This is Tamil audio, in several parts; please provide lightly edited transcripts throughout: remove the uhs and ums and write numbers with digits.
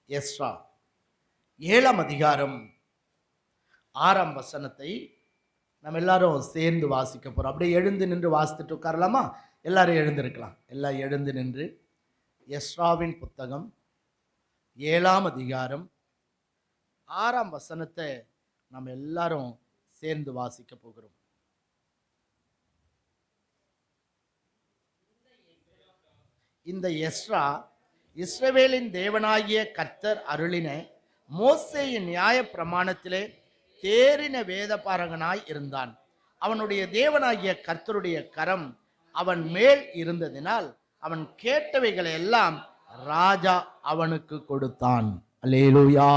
எஸ்ரா 7ஆம் அதிகாரம் 6ஆம் வசனத்தை நம்ம எல்லாரும் சேர்ந்து வாசிக்க போறோம். அப்படியே எழுந்து நின்று வாசித்துட்டு உட்காரலாமா? எல்லாரும் எழுந்திருக்கலாம். எல்லாம் எழுந்து நின்று எஸ்ராவின் புத்தகம் 7ஆம் அதிகாரம் 6ஆம் வசனத்தை நம்ம எல்லாரும் சேர்ந்து வாசிக்க போகிறோம். இந்த எஸ்ரா இஸ்ரவேலின் தேவனாகிய கர்த்தர் அருளின மோசேயின் நியாய பிரமாணத்திலே தேறின வேதபாரகனாய் இருந்தான். அவனுடைய தேவனாகிய கர்த்தருடைய கரம் அவன் மேல் இருந்ததினால் அவன் கேட்டவைகளை எல்லாம் ராஜா அவனுக்கு கொடுத்தான். அல்லேலூயா.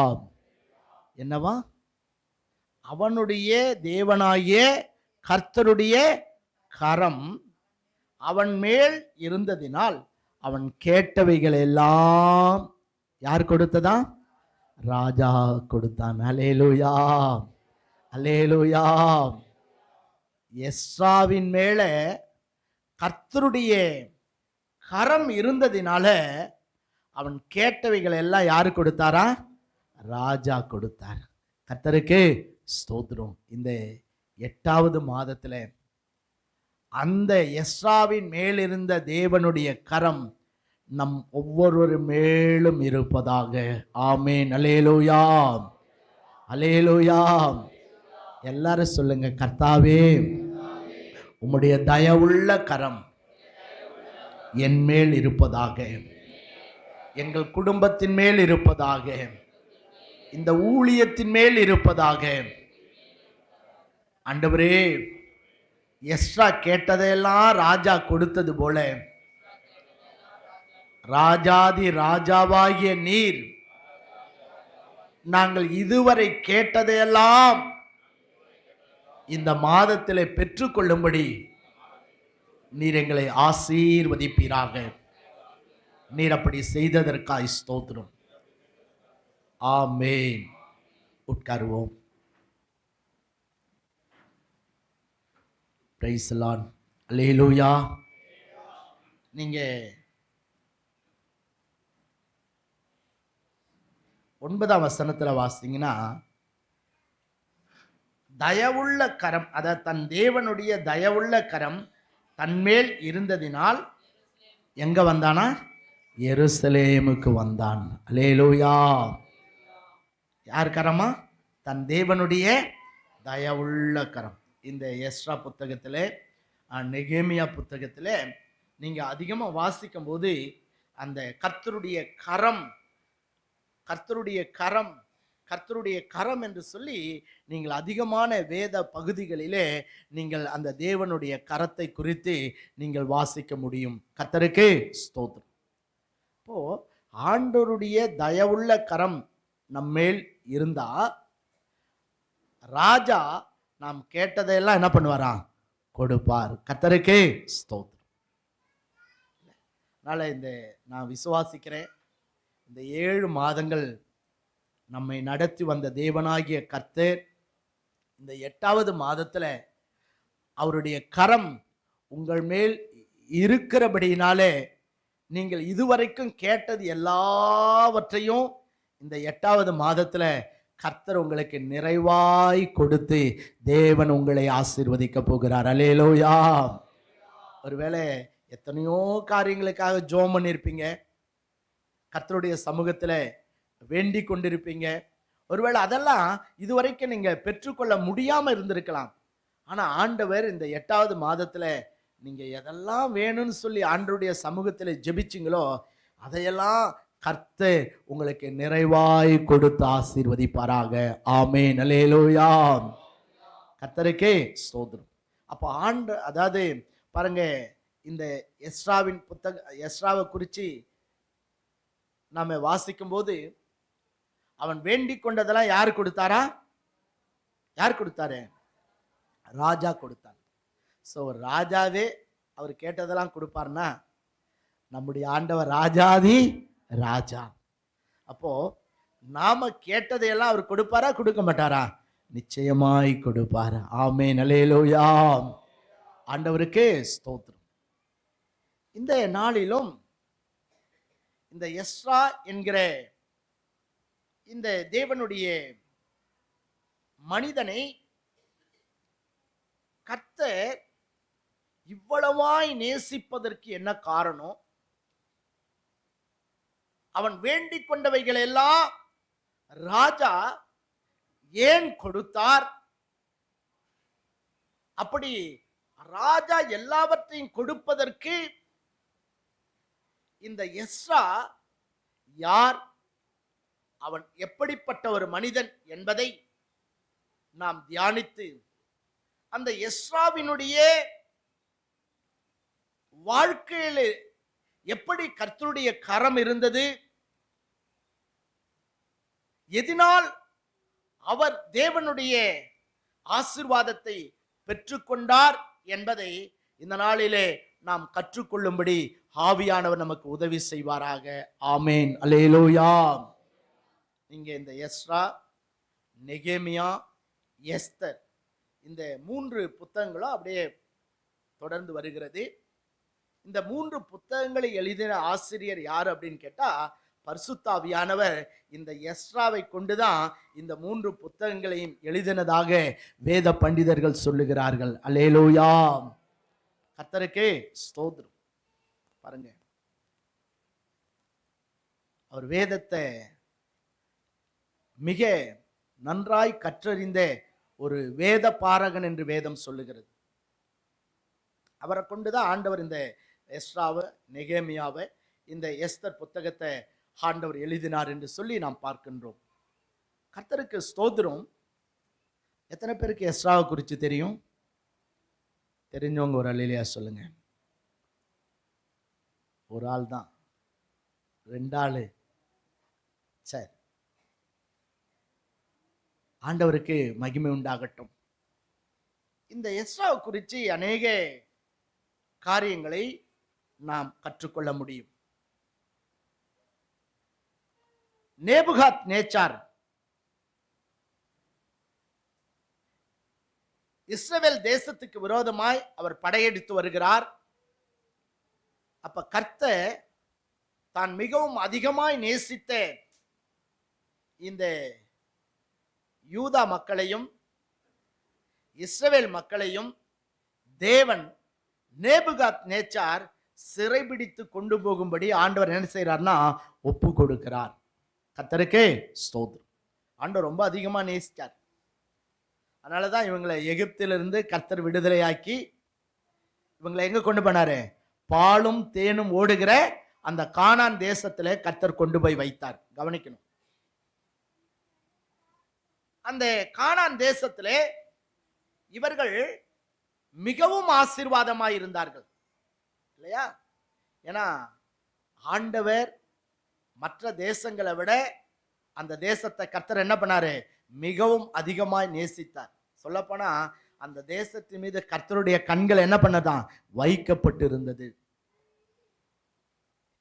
என்னவா? அவனுடைய தேவனாகிய கர்த்தருடைய கரம் அவன் மேல் இருந்ததினால் அவன் கேட்டவைகள் எல்லாம் யார் கொடுத்ததா? ராஜா கொடுத்தான். அல்லேலூயா, அல்லேலூயா. எஸ்ராவின் மேல கர்த்தருடைய கரம் இருந்ததினால அவன் கேட்டவைகள் எல்லாம் யாரு கொடுத்தாரா? ராஜா கொடுத்தார். கர்த்தருக்கு ஸ்தோத்திரம். இந்த 8வது மாதத்துல அந்த எஸ்ராவின் மேலிருந்த தேவனுடைய கரம் நம் ஒவ்வொரு மேலும் இருப்பதாக. ஆமென். அல்லேலூயா, அல்லேலூயா. எல்லாரும் சொல்லுங்க, கர்த்தாவே உம்முடைய தயவுள்ள கரம் என் மேல் இருப்பதாக, எங்கள் குடும்பத்தின் மேல் இருப்பதாக, இந்த ஊழியத்தின் மேல் இருப்பதாக. ஆண்டவரே, எஸ்ரா கேட்டதையெல்லாம் ராஜா கொடுத்தது போல ராஜாதி ராஜாவாகிய நீர் நாங்கள் இதுவரை கேட்டதையெல்லாம் இந்த மாதத்திலே பெற்றுக்கொள்ளும்படி நீர் எங்களை ஆசீர்வதிப்பீராக. நீர் அப்படி செய்ததற்காய் ஸ்தோத்திரம். ஆமென். உட்காருவோம். Praise the lord. அல்லேலூயா. நீங்க 9ஆம் வசனத்துல வாசிங்கன்னா, தயவுள்ள கரம், அதாவது தன் தேவனுடைய தயவுள்ள கரம் தன்மேல் இருந்ததினால் எங்க வந்தானா? எருசலேமுக்கு வந்தான். அல்லேலூயா. யார் கரமா? தன் தேவனுடைய தயவுள்ள கரம். இந்த எஸ்ரா புத்தகத்திலே, நெகேமியா புத்தகத்திலே நீங்க அதிகமா வாசிக்கும் போது அந்த கர்த்தருடைய கரம், கர்த்தருடைய கரம், கர்த்தருடைய கரம் என்று சொல்லி நீங்கள் அதிகமான வேத பகுதிகளிலே நீங்கள் அந்த தேவனுடைய கரத்தை குறித்து நீங்கள் வாசிக்க முடியும். கர்த்தருக்கு ஸ்தோத்திரம். இப்போ ஆண்டவருடைய தயவுள்ள கரம் நம்மேல் இருந்தா ராஜா நாம் கேட்டதையெல்லாம் என்ன பண்ணுவாராம்? கொடுப்பார். கர்த்தருக்கு ஸ்தோத்திரம். அதனால நான் விசுவாசிக்கிறேன், இந்த 7 மாதங்கள் நம்மை நடத்தி வந்த தேவனாகிய கர்த்தர் இந்த 8வது மாதத்துல அவருடைய கரம் உங்கள் மேல் இருக்கிறபடியினாலே நீங்கள் இதுவரைக்கும் கேட்டது எல்லாவற்றையும் இந்த 8வது மாதத்துல கர்த்தர் உங்களுக்கு நிறைவாய் கொடுத்து தேவன் உங்களை ஆசீர்வதிக்க போகிறார். அல்லேலூயா. ஒருவேளை எத்தனையோ காரியங்களுக்காக ஜெபம் பண்ணியிருப்பீங்க, கர்த்தருடைய சமூகத்துல வேண்டிக் கொண்டிருப்பீங்க. ஒருவேளை அதெல்லாம் இதுவரைக்கும் நீங்க பெற்றுக்கொள்ள முடியாம இருந்திருக்கலாம். ஆனா ஆண்டவர் இந்த 8வது மாதத்துல நீங்க எதெல்லாம் வேணும்னு சொல்லி ஆண்டவருடைய சமூகத்துல ஜெபிச்சிங்களோ அதையெல்லாம் கர்த்தர் உங்களுக்கு நிறைவாய் கொடுத்து ஆசீர்வதிப்பாராக. ஆமென். அல்லேலூயா. கர்த்தருக்கே ஸ்தோத்திரம். அப்ப அதாவது பாருங்க, இந்த எஸ்ராவின் எஸ்ராவை குறித்து நாம வாசிக்கும் போது அவன் வேண்டிக் கொண்டதெல்லாம் யாரு கொடுத்தாரா? யார் கொடுத்தாரு? ராஜா கொடுத்தார். ஸோ ராஜாவே அவர் கேட்டதெல்லாம் கொடுப்பார்னா நம்முடைய ஆண்டவர் ராஜாதி ராஜா. அப்போ நாம கேட்டதையெல்லாம் அவர் கொடுப்பாரா? கொடுக்க மாட்டாரா? நிச்சயமாய் கொடுப்பார். ஆமென். அல்லேலூயா. ஆண்டவருக்கே ஸ்தோத்திரம். இந்த நாளிலும் இந்த எஸ்ரா என்கிற இந்த தேவனுடைய மனிதனை கர்த்தர் இவ்வளவாய் நேசிப்பதற்கு என்ன காரணம்? அவன் வேண்டிக் கொண்டவைகள் எல்லாம் ராஜா ஏன் கொடுத்தார்? அப்படி ராஜா எல்லாவற்றையும் கொடுப்பதற்கு இந்த எஸ்ரா யார், அவன் எப்படிப்பட்ட ஒரு மனிதன் என்பதை நாம் தியானித்து அந்த எஸ்ராவினுடைய வாழ்க்கையில் எப்படி கர்த்தருடைய கரம் இருந்தது, எதனால் அவர் தேவனுடைய ஆசீர்வாதத்தை பெற்றுக்கொண்டார் என்பதை இந்த நாளிலே நாம் கற்றுக்கொள்ளும்படி ஆவியானவர் நமக்கு உதவி செய்வாராக. ஆமேன், அல்லேலூயா. இங்கே இந்த எஸ்ரா, நெகேமியா, எஸ்தர், இந்த 3 புத்தகங்களும் அப்படியே தொடர்ந்து வருகிறது. இந்த 3 புத்தகங்களை எழுதின ஆசிரியர் யார் அப்படின்னு கேட்டா, பரிசுத்த ஆவியானவர் இந்த எஸ்ராவை கொண்டுதான் இந்த 3 புத்தகங்களையும் எழுதினதாக வேத பண்டிதர்கள் சொல்லுகிறார்கள். அல்லேலூயா, கர்த்தருக்கே ஸ்தோத்திரம். பாருங்க, அவர் வேதத்தை மிக நன்றாய் கற்றறிந்த ஒரு வேத பாரகன் என்று வேதம் சொல்லுகிறது. அவரை கொண்டுதான் ஆண்டவர் இந்த எஸ்ராவை, நெகேமியாவை, இந்த எஸ்தர் புத்தகத்தை ஆண்டவர் எழுதினார் என்று சொல்லி நாம் பார்க்கின்றோம். கர்த்தருக்கு ஸ்தோத்திரம். எத்தனை பேருக்கு எஸ்ராவை குறித்து தெரியும்? தெரிஞ்சவங்க ஒரு அல்லேலூயா சொல்லுங்க. ஒரு ஆள் தான், 2 ஆளு. சரி, ஆண்டவருக்கு மகிமை உண்டாகட்டும். இந்த எஸ்ராவை குறித்து அநேக காரியங்களை நாம் கற்றுக்கொள்ள முடியும். நேபுகாத் நேச்சார் இஸ்ரவேல் தேசத்துக்கு விரோதமாய் அவர் படையெடுத்து வருகிறார். அப்ப கர்த்தர் தான் மிகவும் அதிகமாய் நேசித்த இந்த யூதா மக்களையும் இஸ்ரவேல் மக்களையும் தேவன் நேபுகாத் நேச்சார் சிறைபிடித்து கொண்டு போகும்படி ஆண்டவர் என்ன செய்யறார்னா ஒப்பு கொடுக்கிறார். கர்த்தருக்கே ஸ்தோத்திரம். ஆண்டவர் ரொம்ப அதிகமா நேசிச்சார். அதனாலதான் இவங்களை எகிப்திலிருந்து கர்த்தர் விடுதலையாக்கி இவங்களை எங்க கொண்டு போனாரு? பாலும் தேனும் ஓடுகிற அந்த கானான் தேசத்திலே கர்த்தர் கொண்டு போய் வைத்தார். கவனிக்கணும், அந்த கானான் தேசத்திலே இவர்கள் மிகவும் ஆசீர்வாதமாய் இருந்தார்கள் இல்லையா? ஏன்னா ஆண்டவர் மற்ற தேசங்களை விட அந்த தேசத்தை கர்த்தர் என்ன பண்ணாரு? மிகவும் அதிகமாய் நேசித்தார். சொல்லப்போனா அந்த தேசத்தின் மீது கர்த்தருடைய கண்கள் என்ன பண்ணதான்? வைக்கப்பட்டு இருந்தது.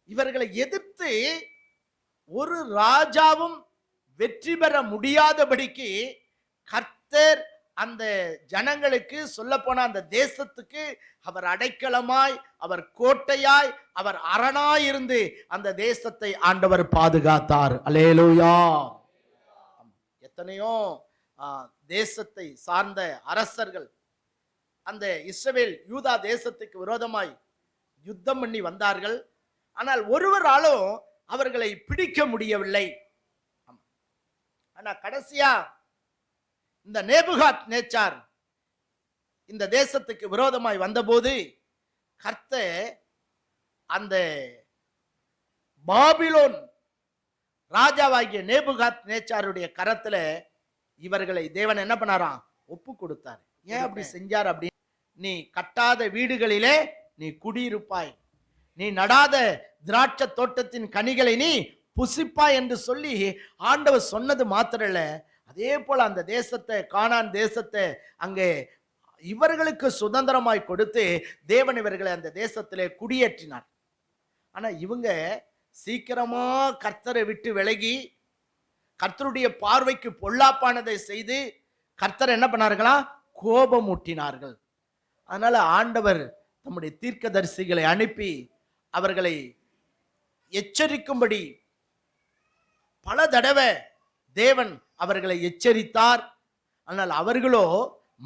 இவர்களை எதிர்த்து ஒரு ராஜாவும் வெற்றி பெற முடியாதபடிக்கு கர்த்தர் அந்த ஜனங்களுக்கு, சொல்ல போன அந்த தேசத்துக்கு அவர் அடைக்கலமாய், அவர் கோட்டையாய், அவர் அரணாய் இருந்து அந்த தேசத்தை ஆண்டவர் பாதுகாத்தார். அல்லேலூயா. எத்தனையோ தேசத்தை சார்ந்த அரசர்கள் அந்த இஸ்ரவேல் யூதா தேசத்துக்கு விரோதமாய் யுத்தம் பண்ணி வந்தார்கள். ஆனால் ஒருவராலும் அவர்களை பிடிக்க முடியவில்லை. ஆனா கடைசியா இந்த நேபுகாத் நேச்சார் இந்த தேசத்துக்கு விரோதமாய் வந்தபோது கர்த்தர் அந்த பாபிலோன் ராஜாவாகிய நேபுகாத் நேச்சாருடைய கரத்துல இவர்களை தேவன் என்ன பண்ணாராம்? ஒப்பு கொடுத்தார். ஏன் அப்படி செஞ்சார்? அப்படி, நீ கட்டாத வீடுகளிலே நீ குடியிருப்பாய், நீ நடாத திராட்சை தோட்டத்தின் கனிகளை நீ புசிப்பாய் என்று சொல்லி ஆண்டவர் சொன்னது மாத்திரம் இல்ல, அதே போல அந்த தேசத்தை, கானான் தேசத்தை அங்கே இவர்களுக்கு சுதந்திரமாய் கொடுத்து தேவன் இவர்களை அந்த தேசத்திலே குடியேற்றினார். ஆனா இவங்க சீக்கிரமா கர்த்தரை விட்டு விலகி கர்த்தருடைய பார்வைக்கு பொல்லாப்பானதை செய்து கர்த்தர் என்ன பண்ணார்களா? கோபம் ஊட்டினார்கள். அதனால ஆண்டவர் தம்முடைய தீர்க்கதரிசிகளை அனுப்பி அவர்களை எச்சரிக்கும்படி பல தடவை தேவன் அவர்களை எச்சரித்தார். ஆனால் அவர்களோ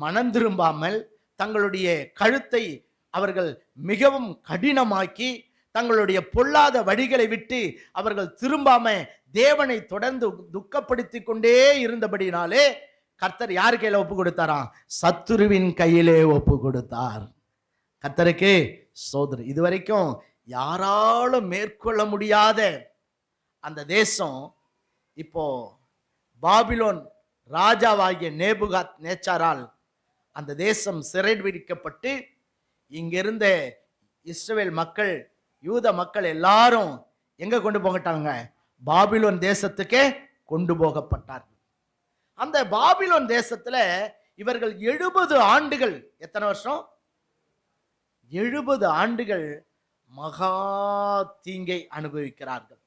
மனம் திரும்பாமல் தங்களுடைய கழுத்தை அவர்கள் மிகவும் கடினமாக்கி தங்களுடைய பொல்லாத வழிகளை விட்டு அவர்கள் திரும்பாம தேவனை தொடர்ந்து துக்கப்படுத்தி கொண்டே இருந்தபடினாலே கர்த்தர் யார் கையில ஒப்பு கொடுத்தாராம்? சத்துருவின் கையிலே ஒப்பு கொடுத்தார். கர்த்தருக்கு சோதனை. இதுவரைக்கும் யாராலும் மேற்கொள்ள முடியாத அந்த தேசம் இப்போ பாபிலோன் ராஜாவாகிய நேபுகாத் நேச்சாரால் அந்த தேசம் சிறைபிடிக்கப்பட்டு இங்கிருந்த இஸ்ரவேல் மக்கள், யூத மக்கள் எல்லாரும் எங்க கொண்டு போகட்டாங்க? பாபிலோன் தேசத்துக்கே கொண்டு போகப்பட்டார்கள். அந்த பாபிலோன் தேசத்துல இவர்கள் 70 ஆண்டுகள், எத்தனை வருஷம்? 70 ஆண்டுகள் மகா தீங்கை அனுபவிக்கிறார்கள்.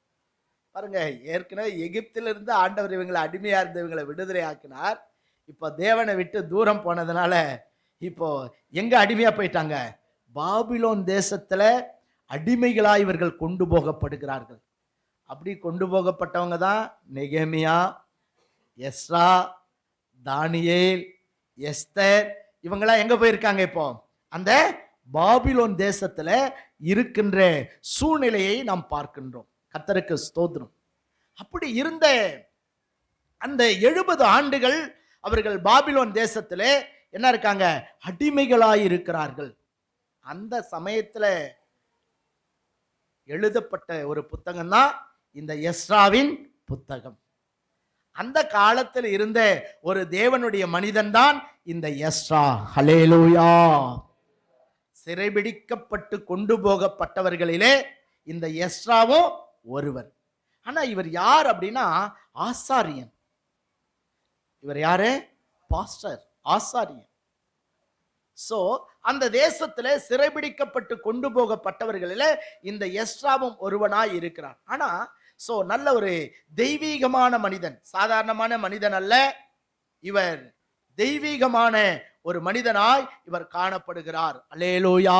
பாருங்க, ஏற்கனவே எகிப்திலிருந்து ஆண்டவர் இவங்களை அடிமையா இருந்தவங்களை விடுதலை ஆக்கினார். இப்போ தேவனை விட்டு தூரம் போனதுனால இப்போ எங்க அடிமையா போயிட்டாங்க? பாபிலோன் தேசத்துல அடிமைகளா இவர்கள் கொண்டு போகப்படுகிறார்கள். அப்படி கொண்டு போகப்பட்டவங்க தான் நெகேமியா, எஸ்ரா, தானியேல், எஸ்தர். இவங்கெல்லாம் எங்க போயிருக்காங்க? இப்போ அந்த பாபிலோன் தேசத்துல இருக்கின்ற சூழ்நிலையை நாம் பார்க்கின்றோம். கர்த்தருக்கு ஸ்தோத்திரம். அப்படி இருந்த அந்த 70 ஆண்டுகள் அவர்கள் பாபிலோன் தேசத்திலே என்ன இருக்காங்க? அடிமைகளாய் இருக்கிறார்கள். அந்த சமயத்துல எழுதப்பட்ட ஒரு புத்தகம் தான் இந்த எஸ்ராவின் புத்தகம். அந்த காலத்தில் இருந்த ஒரு தேவனுடைய மனிதன் தான் இந்த எஸ்ரா. ஹல்லேலூயா. சிறைபிடிக்கப்பட்டு கொண்டு போகப்பட்டவர்களிலே இந்த எஸ்ராவும் ஒருவர். ஆனா இவர் யார் அப்படின்னா ஆசாரியன். இவர் யாரு? பாஸ்டர், ஆசாரியன். சோ அந்த தேசத்துல சிறைபிடிக்கப்பட்டு கொண்டு போகப்பட்டவர்களில இந்த எஸ்ராவும் ஒருவனாய் இருக்கிறார். ஆனா சோ நல்ல ஒரு தெய்வீகமான மனிதன், சாதாரணமான மனிதன் அல்ல. இவர் தெய்வீகமான ஒரு மனிதனாய் இவர் காணப்படுகிறார். அல்லேலூயா.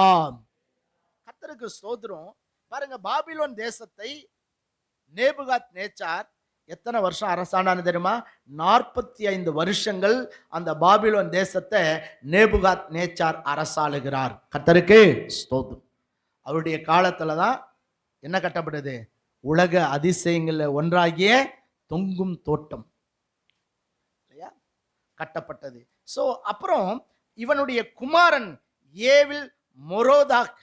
கர்த்தருக்கு ஸ்தோத்திரம். பாருங்க, பாபிலோன் தேசத்தை நேபுகாத் நேச்சார் எத்தனை வருஷம் அரசாண்டான்னு தெரியுமா? 45 வருஷங்கள் அந்த பாபிலோன் தேசத்தை நேபுகாத் நேச்சார் அரசாளுகிறார். கர்த்தருக்கு ஸ்தோத்திரம். அவருடைய காலத்துல தான் என்ன கட்டப்பட்டது? உலக அதிசயங்கள்ல ஒன்றாகிய தொங்கும் தோட்டம் இல்லையா கட்டப்பட்டது. சோ அப்புறம் இவனுடைய குமாரன் ஏவில் மொரோதாக்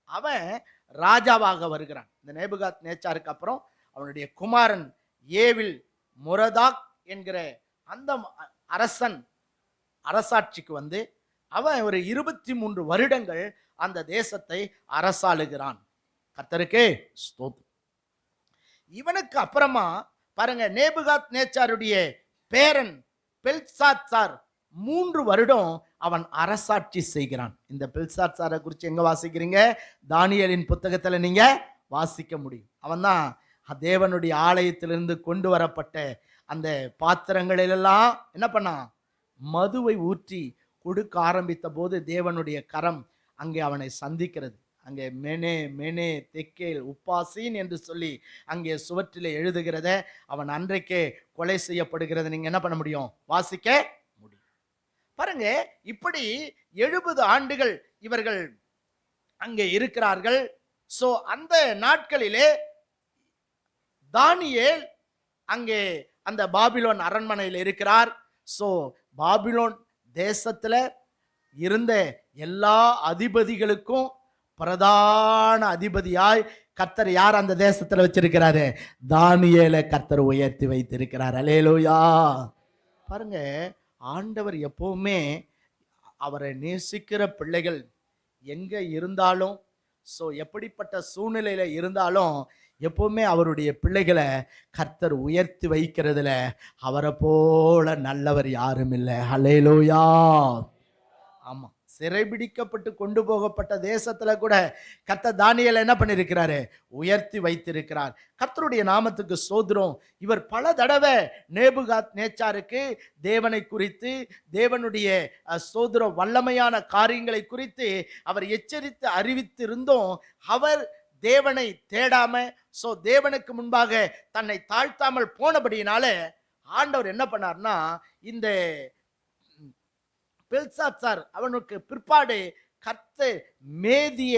அவன் ராஜாவாக வருகிறான். இந்த நேபுகாத் நேச்சாருக்கு அப்புறம் அவனுடைய குமாரன் ஏவில் மொரோதாக் என்கிற அந்த அரசன் அரசாட்சிக்கு வந்து அவன் ஒரு 23 வருடங்கள் அந்த தேசத்தை அரசாளுகிறான். கர்த்தருக்கு ஸ்தோத்திரம். இவனுக்கு அப்புறமா பாருங்க, நேபுகாத் நேச்சாருடைய பேரன் பெல்சாத்சார் 3 வருடம் அவன் அரசாட்சி செய்கிறான். இந்த பெல்சாத்சாரை குறித்து எங்க வாசிக்கிறீங்க? தானியேலின் புத்தகத்துல நீங்க வாசிக்க முடியும். அவன் தான் தேவனுடைய ஆலயத்திலிருந்து கொண்டு வரப்பட்ட அந்த பாத்திரங்களிலெல்லாம் என்ன பண்ணான்? மதுவை ஊற்றி கொடுக்க ஆரம்பித்த போது தேவனுடைய கரம் அங்கே அவனை சந்திக்கிறது. அங்கே மெனே மெனே தெக்கேல் உப்பாசீன் என்று சொல்லி அங்கே சுவற்றிலே எழுதுகிறத அவன் அன்றைக்கே கொலை செய்யப்படுகிறத நீங்க என்ன பண்ண முடியும்? வாசிக்க முடியும். பாருங்க, இப்படி 70 ஆண்டுகள் இவர்கள் அங்கே இருக்கிறார்கள். சோ அந்த நாட்களிலே தானியேல் அங்கே அந்த பாபிலோன் அரண்மனையில் இருக்கிறார். சோ பாபிலோன் தேசத்துல இருந்த எல்லா அதிபதிகளுக்கும் பிரதான அதிபதியாய் கர்த்தர் யார் அந்த தேசத்துல வச்சிருக்கிறாரு? தானியேலை கர்த்தர் உயர்த்தி வைத்திருக்கிறார். அல்லேலூயா. பாருங்க, ஆண்டவர் எப்பவுமே அவரை நேசிக்கிற பிள்ளைகள் எங்க இருந்தாலும், சோ எப்படிப்பட்ட சூழ்நிலையில இருந்தாலும் எப்பவுமே அவருடைய பிள்ளைகளை கர்த்தர் உயர்த்தி வைக்கிறதுல அவரை போல நல்லவர் யாரும் இல்லை. ஹல்லேலூயா. ஆமா, சிறைபிடிக்கப்பட்டு கொண்டு போகப்பட்ட தேசத்துல கூட கர்த்தர் தானியேலை என்ன பண்ணிருக்கிறாரு? உயர்த்தி வைத்திருக்கிறார். கர்த்தருடைய நாமத்துக்கு ஸ்தோத்திரம். இவர் பல தடவை நேபுகாத் நேச்சாருக்கு தேவனை குறித்து, தேவனுடைய ஸ்தோத்திரம் வல்லமையான காரியங்களை குறித்து அவர் எச்சரித்து அறிவித்திருந்தும் அவர் தேவனை தேடாம, சோ தேவனுக்கு முன்பாக தன்னை தாழ்த்தாமல் போனபடியினால ஆண்டவர் என்ன பண்ணார்னா, இந்த பெல்சாத்சார் அவனுக்கு பிற்பாடு கர்த்தர் மேதிய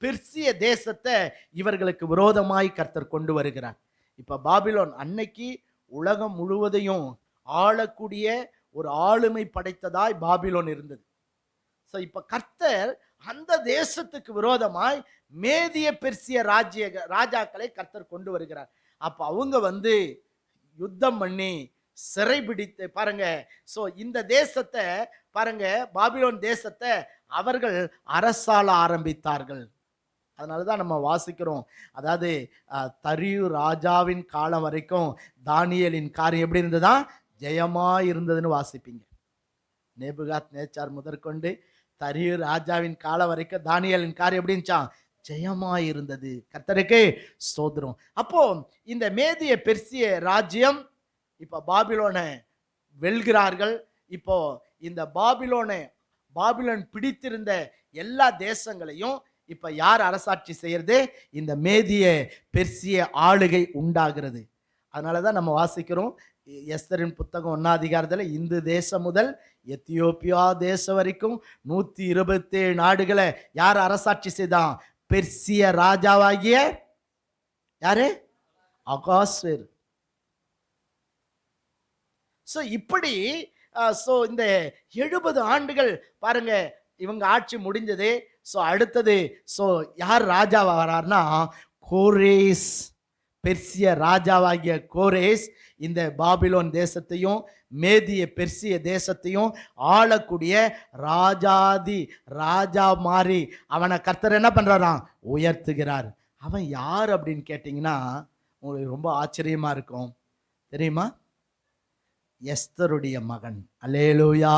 பெர்சிய தேசத்தை இவர்களுக்கு விரோதமாய் கர்த்தர் கொண்டு வருகிறார். இப்ப பாபிலோன் அன்னைக்கு உலகம் முழுவதையும் ஆளக்கூடிய ஒரு ஆளுமை படைத்ததாய் பாபிலோன் இருந்தது. ஸோ இப்ப கர்த்தர் அந்த தேசத்துக்கு விரோதமாய் மேதிய பெர்சிய ராஜாக்களை கர்த்தர் கொண்டு வருகிறார். அப்ப அவங்க யுத்தம் பண்ணி சிறைபிடித்து பாருங்க. ஸோ இந்த தேசத்தை பாருங்க, பாபிலோன் தேசத்தை அவர்கள் அரசாள ஆரம்பித்தார்கள். அதனாலதான் நம்ம வாசிக்கிறோம், அதாவது தரியு ராஜாவின் காலம் வரைக்கும் தானியேலின் காரியம் எப்படி இருந்ததா, ஜெயமா இருந்ததுன்னு வாசிப்பீங்க. நேபுகாத் நேச்சார் முதற்கொண்டு தரியு ராஜாவின் காலம் வரைக்கும் தானியேலின் காரியம் எப்படி இருந்துச்சான், ஜெயமா இருந்தது. கர்த்தருக்கு ஸ்தோத்திரம். அப்போ இந்த மேதிய பெர்சிய ராஜ்யம் இப்ப பாபிலோனை வெல்கிறார்கள். இப்போ இந்த பாபிலோன் பிடித்திருந்த எல்லா தேசங்களையும் இப்ப யார் அரசாட்சி செய்யறது, இந்த மேதிய பெர்சிய ஆளுகை உண்டாகிறது. அதனாலதான் நம்ம வாசிக்கிறோம் எஸ்தரின் புத்தகம் 1ஆம் அதிகாரத்துல, இந்து தேசம் முதல் எத்தியோப்பியா தேசம் வரைக்கும் 127 நாடுகளை யார் அரசாட்சி செய்தான், பெர்சிய ராஜாவாகிய யாரு, அகாஸ்வேர். சோ இப்படி இந்த 70 ஆண்டுகள் பாருங்க இவங்க ஆட்சி முடிஞ்சது. சோ அடுத்தது யார் ராஜாவா வரார்னா, கோரேஸ், பெர்சிய ராஜாவாகிய கோரேஸ் இந்த பாபிலோன் தேசத்தையும் மேதிய பெர்சிய தேசத்தையும் ஆளக்கூடிய ராஜா மாறி அவனை கர்த்தர் என்ன பண்றாராம், உயர்த்துகிறார். அவன் யார் அப்படின்னு கேட்டீங்கன்னா உங்களுக்கு ரொம்ப ஆச்சரியமா இருக்கும். தெரியுமா, எஸ்தருடைய மகன். அல்லேலூயா,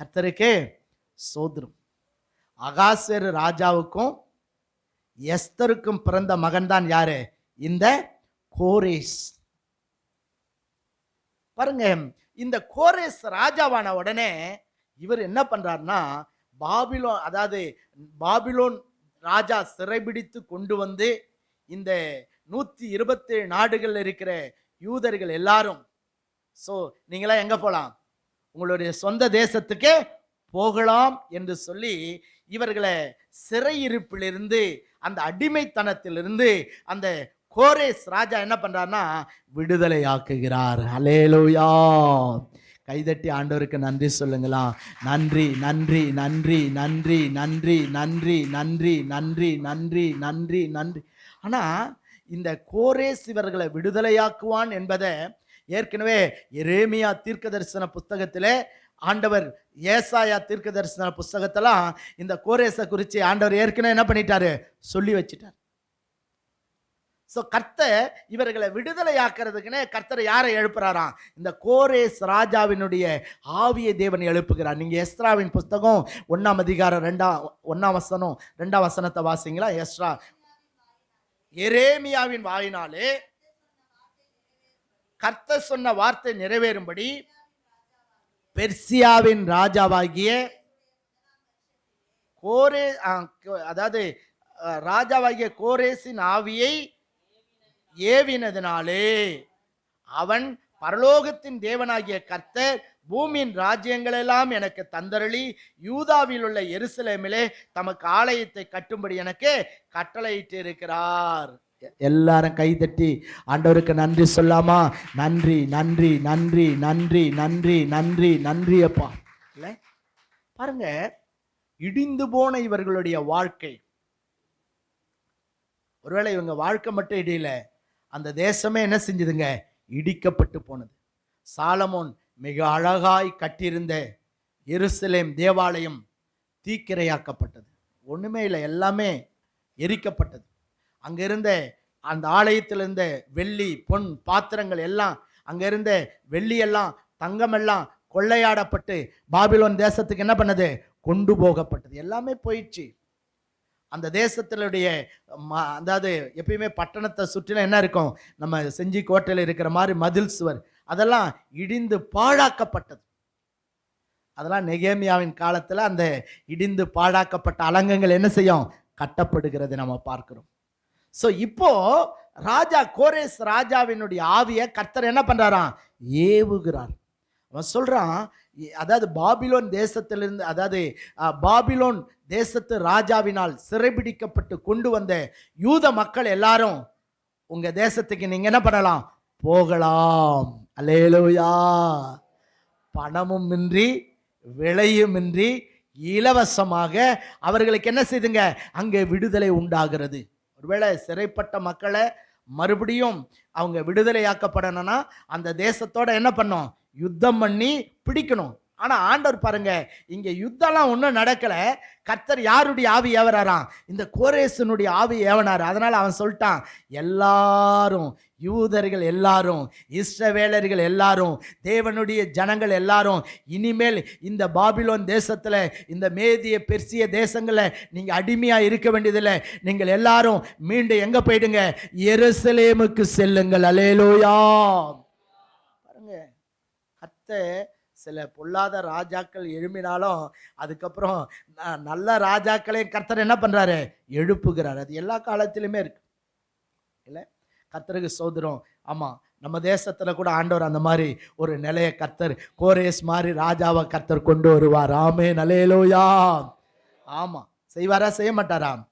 கர்த்தருக்கே ஸ்தோத்திரம். அகாஸ்வேரு ராஜாவுக்கும் எஸ்தருக்கும் பிறந்த மகன் தான் யாரு, இந்த கோரேஸ். பாருங்க, இந்த கோரேஸ் ராஜாவான உடனே இவர் என்ன பண்றாருன்னா, பாபிலோன் ராஜா சிறைபிடித்து கொண்டு வந்து இந்த 127 நாடுகள் இருக்கிற யூதர்கள் எல்லாரும், நீங்களா எங்க போலாம், உங்களுடைய சொந்த தேசத்துக்கே போகலாம் என்று சொல்லி இவர்களை சிறையிருப்பிலிருந்து, அந்த அடிமைத்தனத்திலிருந்து அந்த கோரேஸ் ராஜா என்ன பண்றாருன்னா விடுதலை ஆக்குகிறார். அல்லேலூயா, கைதட்டி ஆண்டவருக்கு நன்றி சொல்லுங்களா. நன்றி நன்றி நன்றி நன்றி நன்றி நன்றி நன்றி நன்றி நன்றி நன்றி நன்றி. ஆனா இந்த கோரேஸ் இவர்களை விடுதலையாக்குவான் என்பதை ஏற்கனவே எரேமியா தீர்க்க தரிசன புஸ்தகத்திலே ஆண்டவர், ஏசாயா தீர்க்க தரிசன புஸ்தகத்தெல்லாம் இந்த கோரேசை குறித்து ஆண்டவர் ஏற்கனவே என்ன பண்ணிட்டாரு, சொல்லி வச்சிட்டார். கர்த்தர் இவர்களை விடுதலையாக்குறதுக்குன்னு கர்த்தர் யாரை எழுப்புறாராம், இந்த கோரேஸ் ராஜாவினுடைய ஆவிய தேவனை எழுப்புகிறார். நீங்க எஸ்ராவின் புஸ்தகம் 1ஆம் அதிகாரம் 1ஆம் வசனம் 2ஆம் வசனத்தை வாசிங்களா. எஸ்ரா, எரேமியாவின் வாயினாலே கர்த்தர் சொன்ன வார்த்தை நிறைவேறும்படி பெர்சியாவின் ராஜாவாகிய ராஜாவாகிய கோரேசின் ஆவியை ஏவினதினாலே அவன் பரலோகத்தின் தேவனாகிய கர்த்தர் பூமியின் ராஜ்யங்களெல்லாம் எனக்கு தந்தருளி யூதாவில் உள்ள எருசலேமிலே தமக்கு ஆலயத்தை கட்டும்படி எனக்கு கட்டளையிட்டு இருக்கிறார். எல்லாரும் கைதட்டி ஆண்டவருக்கு நன்றி சொல்லாமா. நன்றி நன்றி நன்றி நன்றி நன்றி நன்றி நன்றி அப்பா. இல்ல பாருங்க, இடிந்து போன இவர்களுடைய வாழ்க்கை, ஒருவேளை இவங்க வாழ்க்கை மட்டும் இடியல, அந்த தேசமே என்ன செஞ்சதுங்க, இடிக்கப்பட்டு போனது. சாலமோன் மிக அழகாய் கட்டியிருந்த எருசலேம் தேவாலயம் தீக்கிரையாக்கப்பட்டது. ஒண்ணுமே இல்லை, எல்லாமே எரிக்கப்பட்டது. அங்க இருந்த அந்த ஆலயத்தில் இருந்த வெள்ளி பொன் பாத்திரங்கள் எல்லாம், அங்க இருந்த வெள்ளி எல்லாம் தங்கம் எல்லாம் கொள்ளையாடப்பட்டு பாபிலோன் தேசத்துக்கு என்ன பண்ணது, கொண்டு போகப்பட்டது. எல்லாமே போயிடுச்சு. அந்த தேசத்தினுடைய அதாவது எப்பயுமே பட்டணத்தை சுற்றிலும் என்ன இருக்கும், நம்ம செஞ்சி கோட்டையில் இருக்கிற மாதிரி மதில் சுவர், அதெல்லாம் இடிந்து பாழாக்கப்பட்டது. அதெல்லாம் நெகேமியாவின் காலத்தில் அந்த இடிந்து பாழாக்கப்பட்ட அலங்கங்கள் என்ன செய்யும், கட்டப்படுகிறது நம்ம பார்க்கிறோம். இப்போ ராஜா கோரேஸ் ராஜாவினுடைய ஆவியை கர்த்தர் என்ன பண்றாராம்? ஏவுகிறார். அவன் சொல்றான், அதாவது பாபிலோன் தேசத்திலிருந்து, அதாவது பாபிலோன் தேசத்து ராஜாவினால் சிறைபிடிக்கப்பட்டு கொண்டு வந்த யூத மக்கள் எல்லாரும் உங்க தேசத்துக்கு நீங்க என்ன பண்ணலாம்? போகலாம். அல்லேலூயா. பணமும் இன்றி விலையுமின்றி இலவசமாக அவர்களுக்கு என்ன செய்துங்க? அங்கே விடுதலை உண்டாகிறது. ஒருவேளை சிறைப்பட்ட மக்களை மறுபடியும் அவங்க விடுதலையாக்கப்படணும்னா அந்த தேசத்தோட என்ன பண்ணும்? யுத்தம் பண்ணி பிடிக்கணும். ஆனா ஆண்டவர் பாருங்க, இங்க யுத்தம்லாம் ஒன்றும் நடக்கல. கர்த்தர் யாருடைய ஆவி ஏவறாராம்? இந்த கோரேசனுடைய ஆவி ஏவனார். அதனால அவன் சொல்லிட்டான், எல்லாரும் யூதர்கள் எல்லாரும், இஸ்ரவேலர்கள் எல்லாரும், தேவனுடைய ஜனங்கள் எல்லாரும் இனிமேல் இந்த பாபிலோன் தேசத்துல, இந்த மேதிய பெர்சிய தேசங்கள்ல நீங்க அடிமையா இருக்க வேண்டியதில்லை. நீங்கள் எல்லாரும் மீண்டும் எங்க போயிடுங்க? எருசலேமுக்கு செல்லுங்கள். அல்லேலூயா. பாருங்க, கர்த்தர் சில பொல்லாத ராஜாக்கள் எழும்பினாலும் அதுக்கப்புறம் நல்ல ராஜாக்களையும் கர்த்தர் என்ன பண்றாரு? எழுப்புகிறார். அது எல்லா காலத்திலுமே இருக்கு இல்ல? கர்த்தருக்கு சோதரம். ஆமா, நம்ம தேசத்துல கூட ஆண்டவர் அந்த மாதிரி ஒரு நிலைய கர்த்தர், கோரேஸ் மாதிரி ராஜாவை கர்த்தர் கொண்டு வருவார். ஆமென், அல்லேலூயா. ஆமா, செய்வாரா? செய்ய மாட்டாராம்?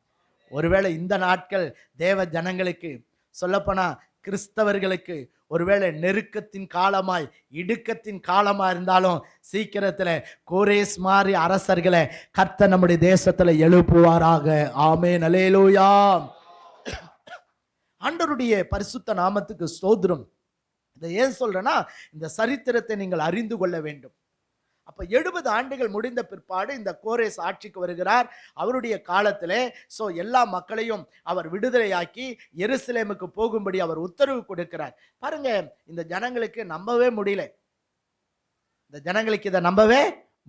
ஒருவேளை இந்த நாட்கள் தேவ ஜனங்களுக்கு, சொல்லப்போனா கிறிஸ்தவர்களுக்கு ஒருவேளை நெருக்கத்தின் காலமாய், இடுக்கத்தின் காலமா இருந்தாலும் சீக்கிரத்துல கோரேஸ் மாதிரி அரசர்களை கர்த்தர் நம்முடைய தேசத்துல எழுப்புவாராக. ஆமென், அல்லேலூயா. ஆண்டவருடைய பரிசுத்த நாமத்துக்கு ஸ்தோத்திரம். இதை ஏன் சொல்றேன்னா, இந்த சரித்திரத்தை நீங்கள் அறிந்து கொள்ள வேண்டும். அப்ப 70 ஆண்டுகள் முடிந்த பிற்பாடு இந்த கோரேஸ் ஆட்சிக்கு வருகிறார். அவருடைய காலத்திலே எல்லா மக்களையும் அவர் விடுதலையாக்கி எருசலேமுக்கு போகும்படி அவர் உத்தரவு கொடுக்கிறார். பாருங்க, இந்த ஜனங்களுக்கு நம்பவே முடியல. இந்த ஜனங்களுக்கு இதை நம்பவே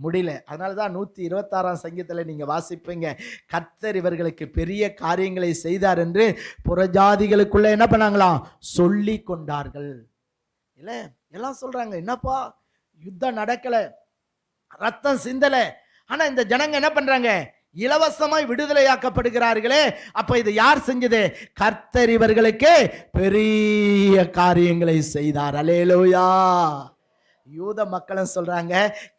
முடியல. அதனாலதான் 126ஆம் சங்கீதத்துல நீங்க வாசிப்பீங்க, கர்த்தர் இவர்களுக்கு பெரிய காரியங்களை செய்தார் என்று புறஜாதிகளுக்குள்ள என்ன பண்ணாங்களாம்? சொல்லி கொண்டார்கள். இல்ல, எல்லாம் சொல்றாங்க, என்னப்பா யுத்தம் நடக்கல, ரத்தம் சிந்தல, ஆனா இந்த ஜனங்க என்ன பண்றாங்க? இலவசமாய் விடுதலையாக்கப்படுகிறார்களே. அப்ப இது யார் செஞ்சது? கர்த்தர் இவர்களுக்கு பெரிய காரியங்களை செய்தார். அல்லேலூயா. யூத மக்களும் சொல்றாங்க,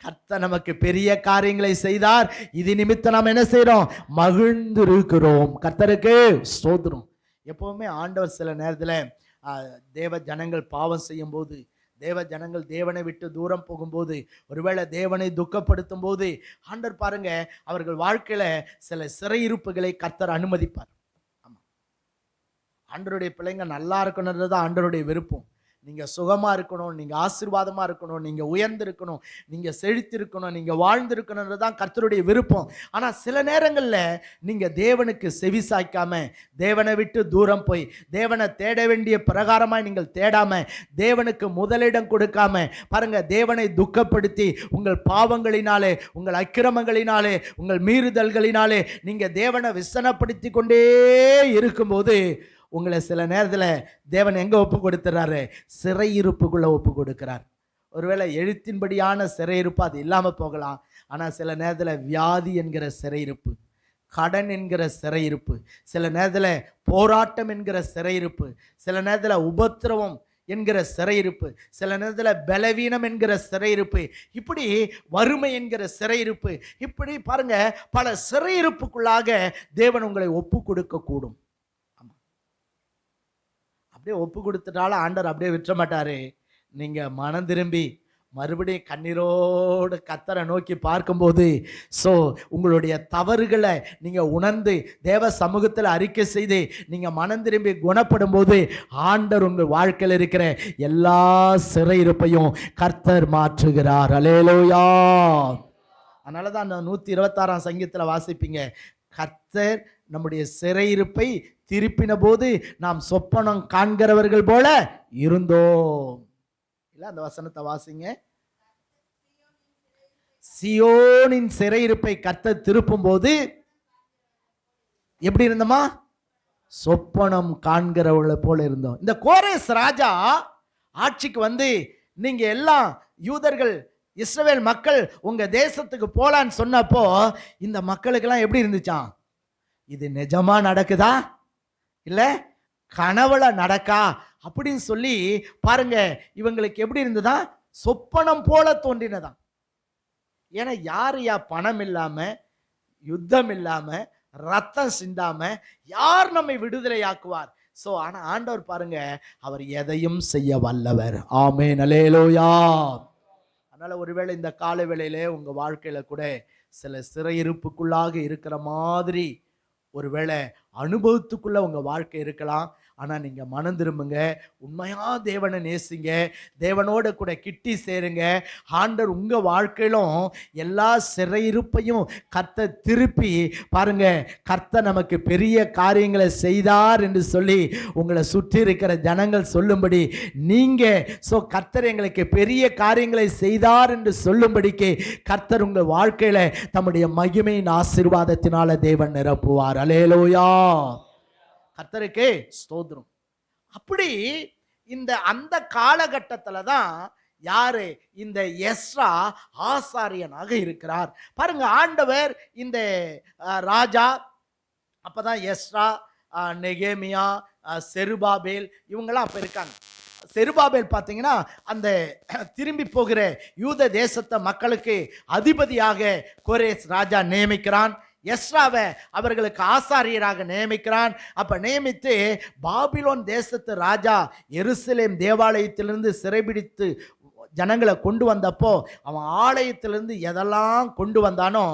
கர்த்தர் நமக்கு பெரிய காரியங்களை செய்தார், இது நிமித்தம் நாம் என்ன செய்யறோம்? மகிழ்ந்திருக்கிறோம். கர்த்தருக்கு ஸ்தோத்திரம். எப்பவுமே ஆண்டவர் சில நேரத்துல தேவ ஜனங்கள் பாவம் செய்யும் போது, தேவ ஜனங்கள் தேவனை விட்டு தூரம் போகும்போது, ஒருவேளை தேவனை துக்கப்படுத்தும் போது ஆண்டவர் பாருங்க, அவர்கள் வாழ்க்கையில சில சிறையிருப்புகளை கர்த்தர் அனுமதிப்பார். ஆமா, ஆண்டவருடைய பிள்ளைங்க நல்லா இருக்கணும்ன்றதுதான் ஆண்டவருடைய விருப்பம். நீங்க சுகமா இருக்கணும், நீங்க ஆசீர்வாதமா இருக்கணும், நீங்க உயர்ந்திருக்கணும், நீங்க செழித்திருக்கணும், நீங்க வாழ்ந்திருக்கணும்ன்றதுதான் கர்த்தருடைய விருப்பம். ஆனா சில நேரங்கள்ல நீங்க தேவனுக்கு செவி சாய்க்காம, தேவனை விட்டு தூரம் போய், தேவனை தேட வேண்டிய பிரகாரமாய் நீங்கள் தேடாம, தேவனுக்கு முதலிடம் கொடுக்காம பாருங்க, தேவனை துக்கப்படுத்தி உங்கள் பாவங்களினாலே, உங்கள் அக்கிரமங்களினாலே, உங்கள் மீறுதல்களினாலே நீங்க தேவனை விசனப்படுத்தி கொண்டே இருக்கும்போது உங்களை சில நேரத்தில் தேவன் எங்க ஒப்பு கொடுத்துறாரு? சிறையிருப்புக்குள்ள ஒப்பு கொடுக்கிறார். ஒருவேளை எழுத்தின்படியான சிறையிருப்பு அது இல்லாம போகலாம். ஆனா சில நேரத்தில் வியாதி என்கிற சிறையிருப்பு, கடன் என்கிற சிறையிருப்பு, சில நேரத்தில் போராட்டம் என்கிற சிறையிருப்பு, சில நேரத்தில் உபத்திரவம் என்கிற சிறையிருப்பு, சில நேரத்தில் பலவீனம் என்கிற சிறையிருப்பு, இப்படி வறுமை என்கிற சிறையிருப்பு, இப்படி பாருங்க பல சிறையிருப்புக்குள்ளாக தேவன் உங்களை ஒப்பு கொடுக்க கூடும். அப்படியே ஒப்பு கொடுத்துட்டாலும் ஆண்டவர் அப்படியே விற்ற மாட்டாரு. நீங்க மனம் திரும்பி மறுபடியும் கண்ணீரோடு கர்த்தரை நோக்கி பார்க்கும்போது, உங்களுடைய தவறுகளை நீங்க உணர்ந்து தேவ சமூகத்தில் அறிக்கை செய்து நீங்க மனம் திரும்பி குணப்படும் போது ஆண்டவர் உங்கள் வாழ்க்கையில் இருக்கிற எல்லா சிறையிருப்பையும் கர்த்தர் மாற்றுகிறார். அல்லேலூயா. அதனாலதான் 126ஆம் சங்கீதத்தில் வாசிப்பீங்க, கர்த்தர் நம்முடைய சிறையிருப்பை திருப்பின போது நாம் சொப்பனம் காண்கிறவர்கள் போல இருந்தோம். இல்ல, அந்த வசனத்தை வாசிங்க. சியோனின் சிறையிருப்பை கர்த்தர் திருப்பும் போது எப்படி இருந்தோமா? சொப்பனம் காண்கிறவர்களை போல இருந்தோம். இந்த கோரேஸ் ராஜா ஆட்சிக்கு வந்து நீங்க எல்லாம் யூதர்கள், இஸ்ரவேல் மக்கள் உங்க தேசத்துக்கு போலான்னு சொன்னப்போ இந்த மக்களுக்கெல்லாம் எப்படி இருந்துச்சான்? இது நிஜமா நடக்குதா இல்ல கனவுல நடக்கா அப்படின்னு சொல்லி பாருங்க, இவங்களுக்கு எப்படி இருந்ததா, சொப்பனம் போல தோன்றினதாம். ஏன்னா யாரையா பணம் இல்லாம, யுத்தம் இல்லாம, ரத்தம் சிந்தாம யார் நம்மை விடுதலையாக்குவார்? சோ ஆனா ஆண்டவர் பாருங்க, அவர் எதையும் செய்ய வல்லவர். ஆமென், அல்லேலூயா. அதனால ஒருவேளை இந்த கால வேளையிலே உங்க வாழ்க்கையில கூட சில சிறையிருப்புக்குள்ளாக இருக்கிற மாதிரி ஒருவேளை அனுபவத்துக்குள்ள உங்க வாழ்க்கை இருக்கலாம். ஆனா நீங்க மனம் திரும்புங்க, உண்மையா தேவனை நேசிங்க, தேவனோட கூட கிட்டி சேருங்க. ஆண்டவர் உங்க வாழ்க்கையிலும் எல்லா சிறையிருப்பையும் கர்த்தர் திருப்பி பாருங்க, கர்த்தர் நமக்கு பெரிய காரியங்களை செய்தார் என்று சொல்லி உங்களை சுற்றி இருக்கிற ஜனங்கள் சொல்லும்படி, நீங்க கர்த்தர் எங்களுக்கு பெரிய காரியங்களை செய்தார் என்று சொல்லும்படிக்கு கர்த்தர் உங்க வாழ்க்கையில தம்முடைய மகிமையின் ஆசீர்வாதத்தினால தேவன் நிரப்புவார். அல்லேலூயா. கர்த்தருக்கே ஸ்தோத்திரம். அப்படி அந்த காலகட்டத்துல தான் யாரு, இந்த எஸ்ரா ஆசாரியனாக இருக்கிறார். பாருங்க, ஆண்டவர் இந்த ராஜா, அப்பதான் எஸ்ரா, நெகேமியா, செருபாபேல் இவங்கெல்லாம் அப்ப இருக்காங்க. செருபாபேல் பார்த்தீங்கன்னா அந்த திரும்பி போகிற யூத தேசத்தை மக்களுக்கு அதிபதியாக கோரேஸ் ராஜா நியமிக்கிறான். எஸ்ராவை அவர்களுக்கு ஆசாரியராக நியமிக்கிறான். அப்ப நியமித்து பாபிலோன் தேசத்து ராஜா எருசலேம் தேவாலயத்திலிருந்து சிறைபிடித்து ஜனங்களை கொண்டு வந்தப்போ அவன் ஆலயத்திலிருந்து எதெல்லாம் கொண்டு வந்தானோ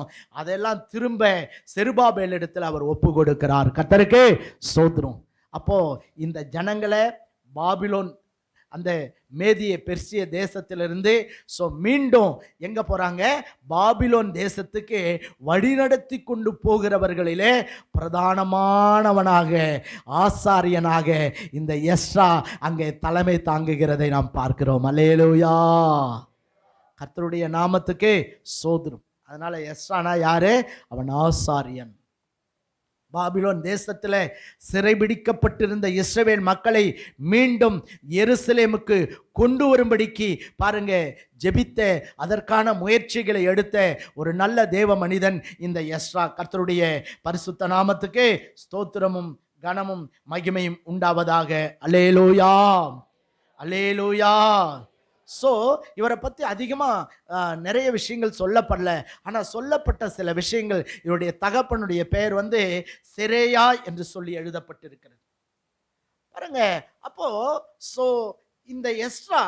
அதெல்லாம் திரும்ப செருபாபேல் இடத்துல அவர் ஒப்பு கொடுக்கிறார். கர்த்தருக்கு ஸ்தோத்திரம். அப்போ இந்த ஜனங்களை பாபிலோன் அந்த மேதிய பெர்சிய தேசத்திலிருந்து மீண்டும் எங்க போறாங்க, பாபிலோன் தேசத்துக்கு வழிநடத்தி கொண்டு போகிறவர்களிலே பிரதானமானவனாக ஆசாரியனாக இந்த எஸ்ரா அங்கே தலைமை தாங்குகிறதை நாம் பார்க்கிறோம். அல்லேலூயா. கர்த்தருடைய நாமத்துக்கு ஸ்தோத்திரம். அதனால எஸ்ரானா யாரு? அவன் ஆசாரியன். பாபிலோன் தேசத்தில் சிறைபிடிக்கப்பட்டிருந்த இஸ்ரவேல் மக்களை மீண்டும் எருசலேமுக்கு கொண்டு வரும்படிக்கு பாருங்க ஜெபித்த, அதற்கான முயற்சிகளை எடுத்த ஒரு நல்ல தேவ மனிதன் இந்த எஸ்ரா. கர்த்தருடைய பரிசுத்த நாமத்துக்கு ஸ்தோத்திரமும் கனமும் மகிமையும் உண்டாவதாக. அல்லேலூயா, அல்லேலூயா. இவரை பற்றி அதிகமாக நிறைய விஷயங்கள் சொல்லப்படல. ஆனால் சொல்லப்பட்ட சில விஷயங்கள், இவருடைய தகப்பனுடைய பெயர் செரேயா என்று சொல்லி எழுதப்பட்டிருக்கிறது. பாருங்க, அப்போ இந்த எஸ்ரா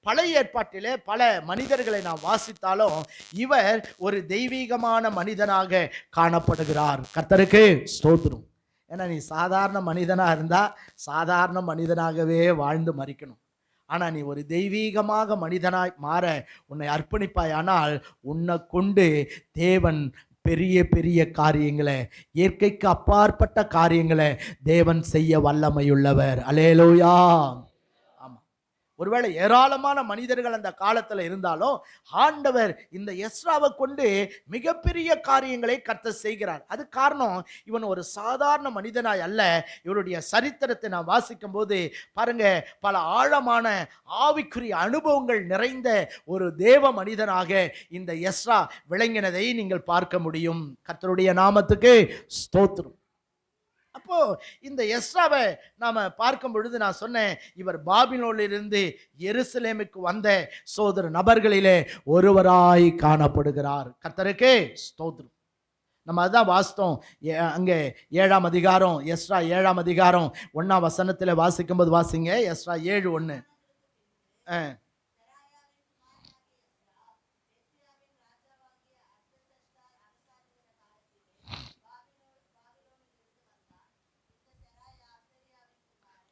பழைய ஏற்பாட்டிலே பல மனிதர்களை நாம் வாசித்தாலும் இவர் ஒரு தெய்வீகமான மனிதனாக காணப்படுகிறார். கர்த்தருக்கு ஸ்தோத்திரம். ஏன்னா நீ சாதாரண மனிதனாக இருந்தால் சாதாரண மனிதனாகவே வாழ்ந்து மரிக்கணும். ஆனால் நீ ஒரு தெய்வீகமாக மனிதனாய் மாற உன்னை அர்ப்பணிப்பாயானால் உன்னை கொண்டு தேவன் பெரிய பெரிய காரியங்களை, இயற்கைக்கு அப்பாற்பட்ட காரியங்களை தேவன் செய்ய வல்லமையுள்ளவர். அல்லேலூயா. ஒருவேளை ஏராளமான மனிதர்கள் அந்த காலத்தில் இருந்தாலும் ஆண்டவர் இந்த எஸ்ராவை கொண்டு மிகப்பெரிய காரியங்களை கர்த்தர் செய்கிறார். அது காரணம், இவன் ஒரு சாதாரண மனிதனாய் அல்ல. இவருடைய சரித்திரத்தை நான் வாசிக்கும் போது பாருங்க, பல ஆழமான ஆவிக்குரிய அனுபவங்கள் நிறைந்த ஒரு தேவ மனிதனாக இந்த எஸ்ரா விளங்கினதை நீங்கள் பார்க்க முடியும். கர்த்தருடைய நாமத்துக்கு ஸ்தோத்திரம். அப்போ இந்த எஸ்ராவை நாம பார்க்கும் பொழுது நான் சொன்னேன், இவர் பாபிலோனிலிருந்து எருசலேமுக்கு வந்த சோதர நபர்களிலே ஒருவராய் காணப்படுகிறார். கர்த்தருக்கே ஸ்தோத்திரம். நம்ம அதுதான் வாசித்தோம். அங்கே 7ஆம் அதிகாரம், எஸ்ரா 7ஆம் அதிகாரம் 1ஆம் வசனத்தில் வாசிக்கும் போது வாசிங்க. எஸ்ரா 7:1.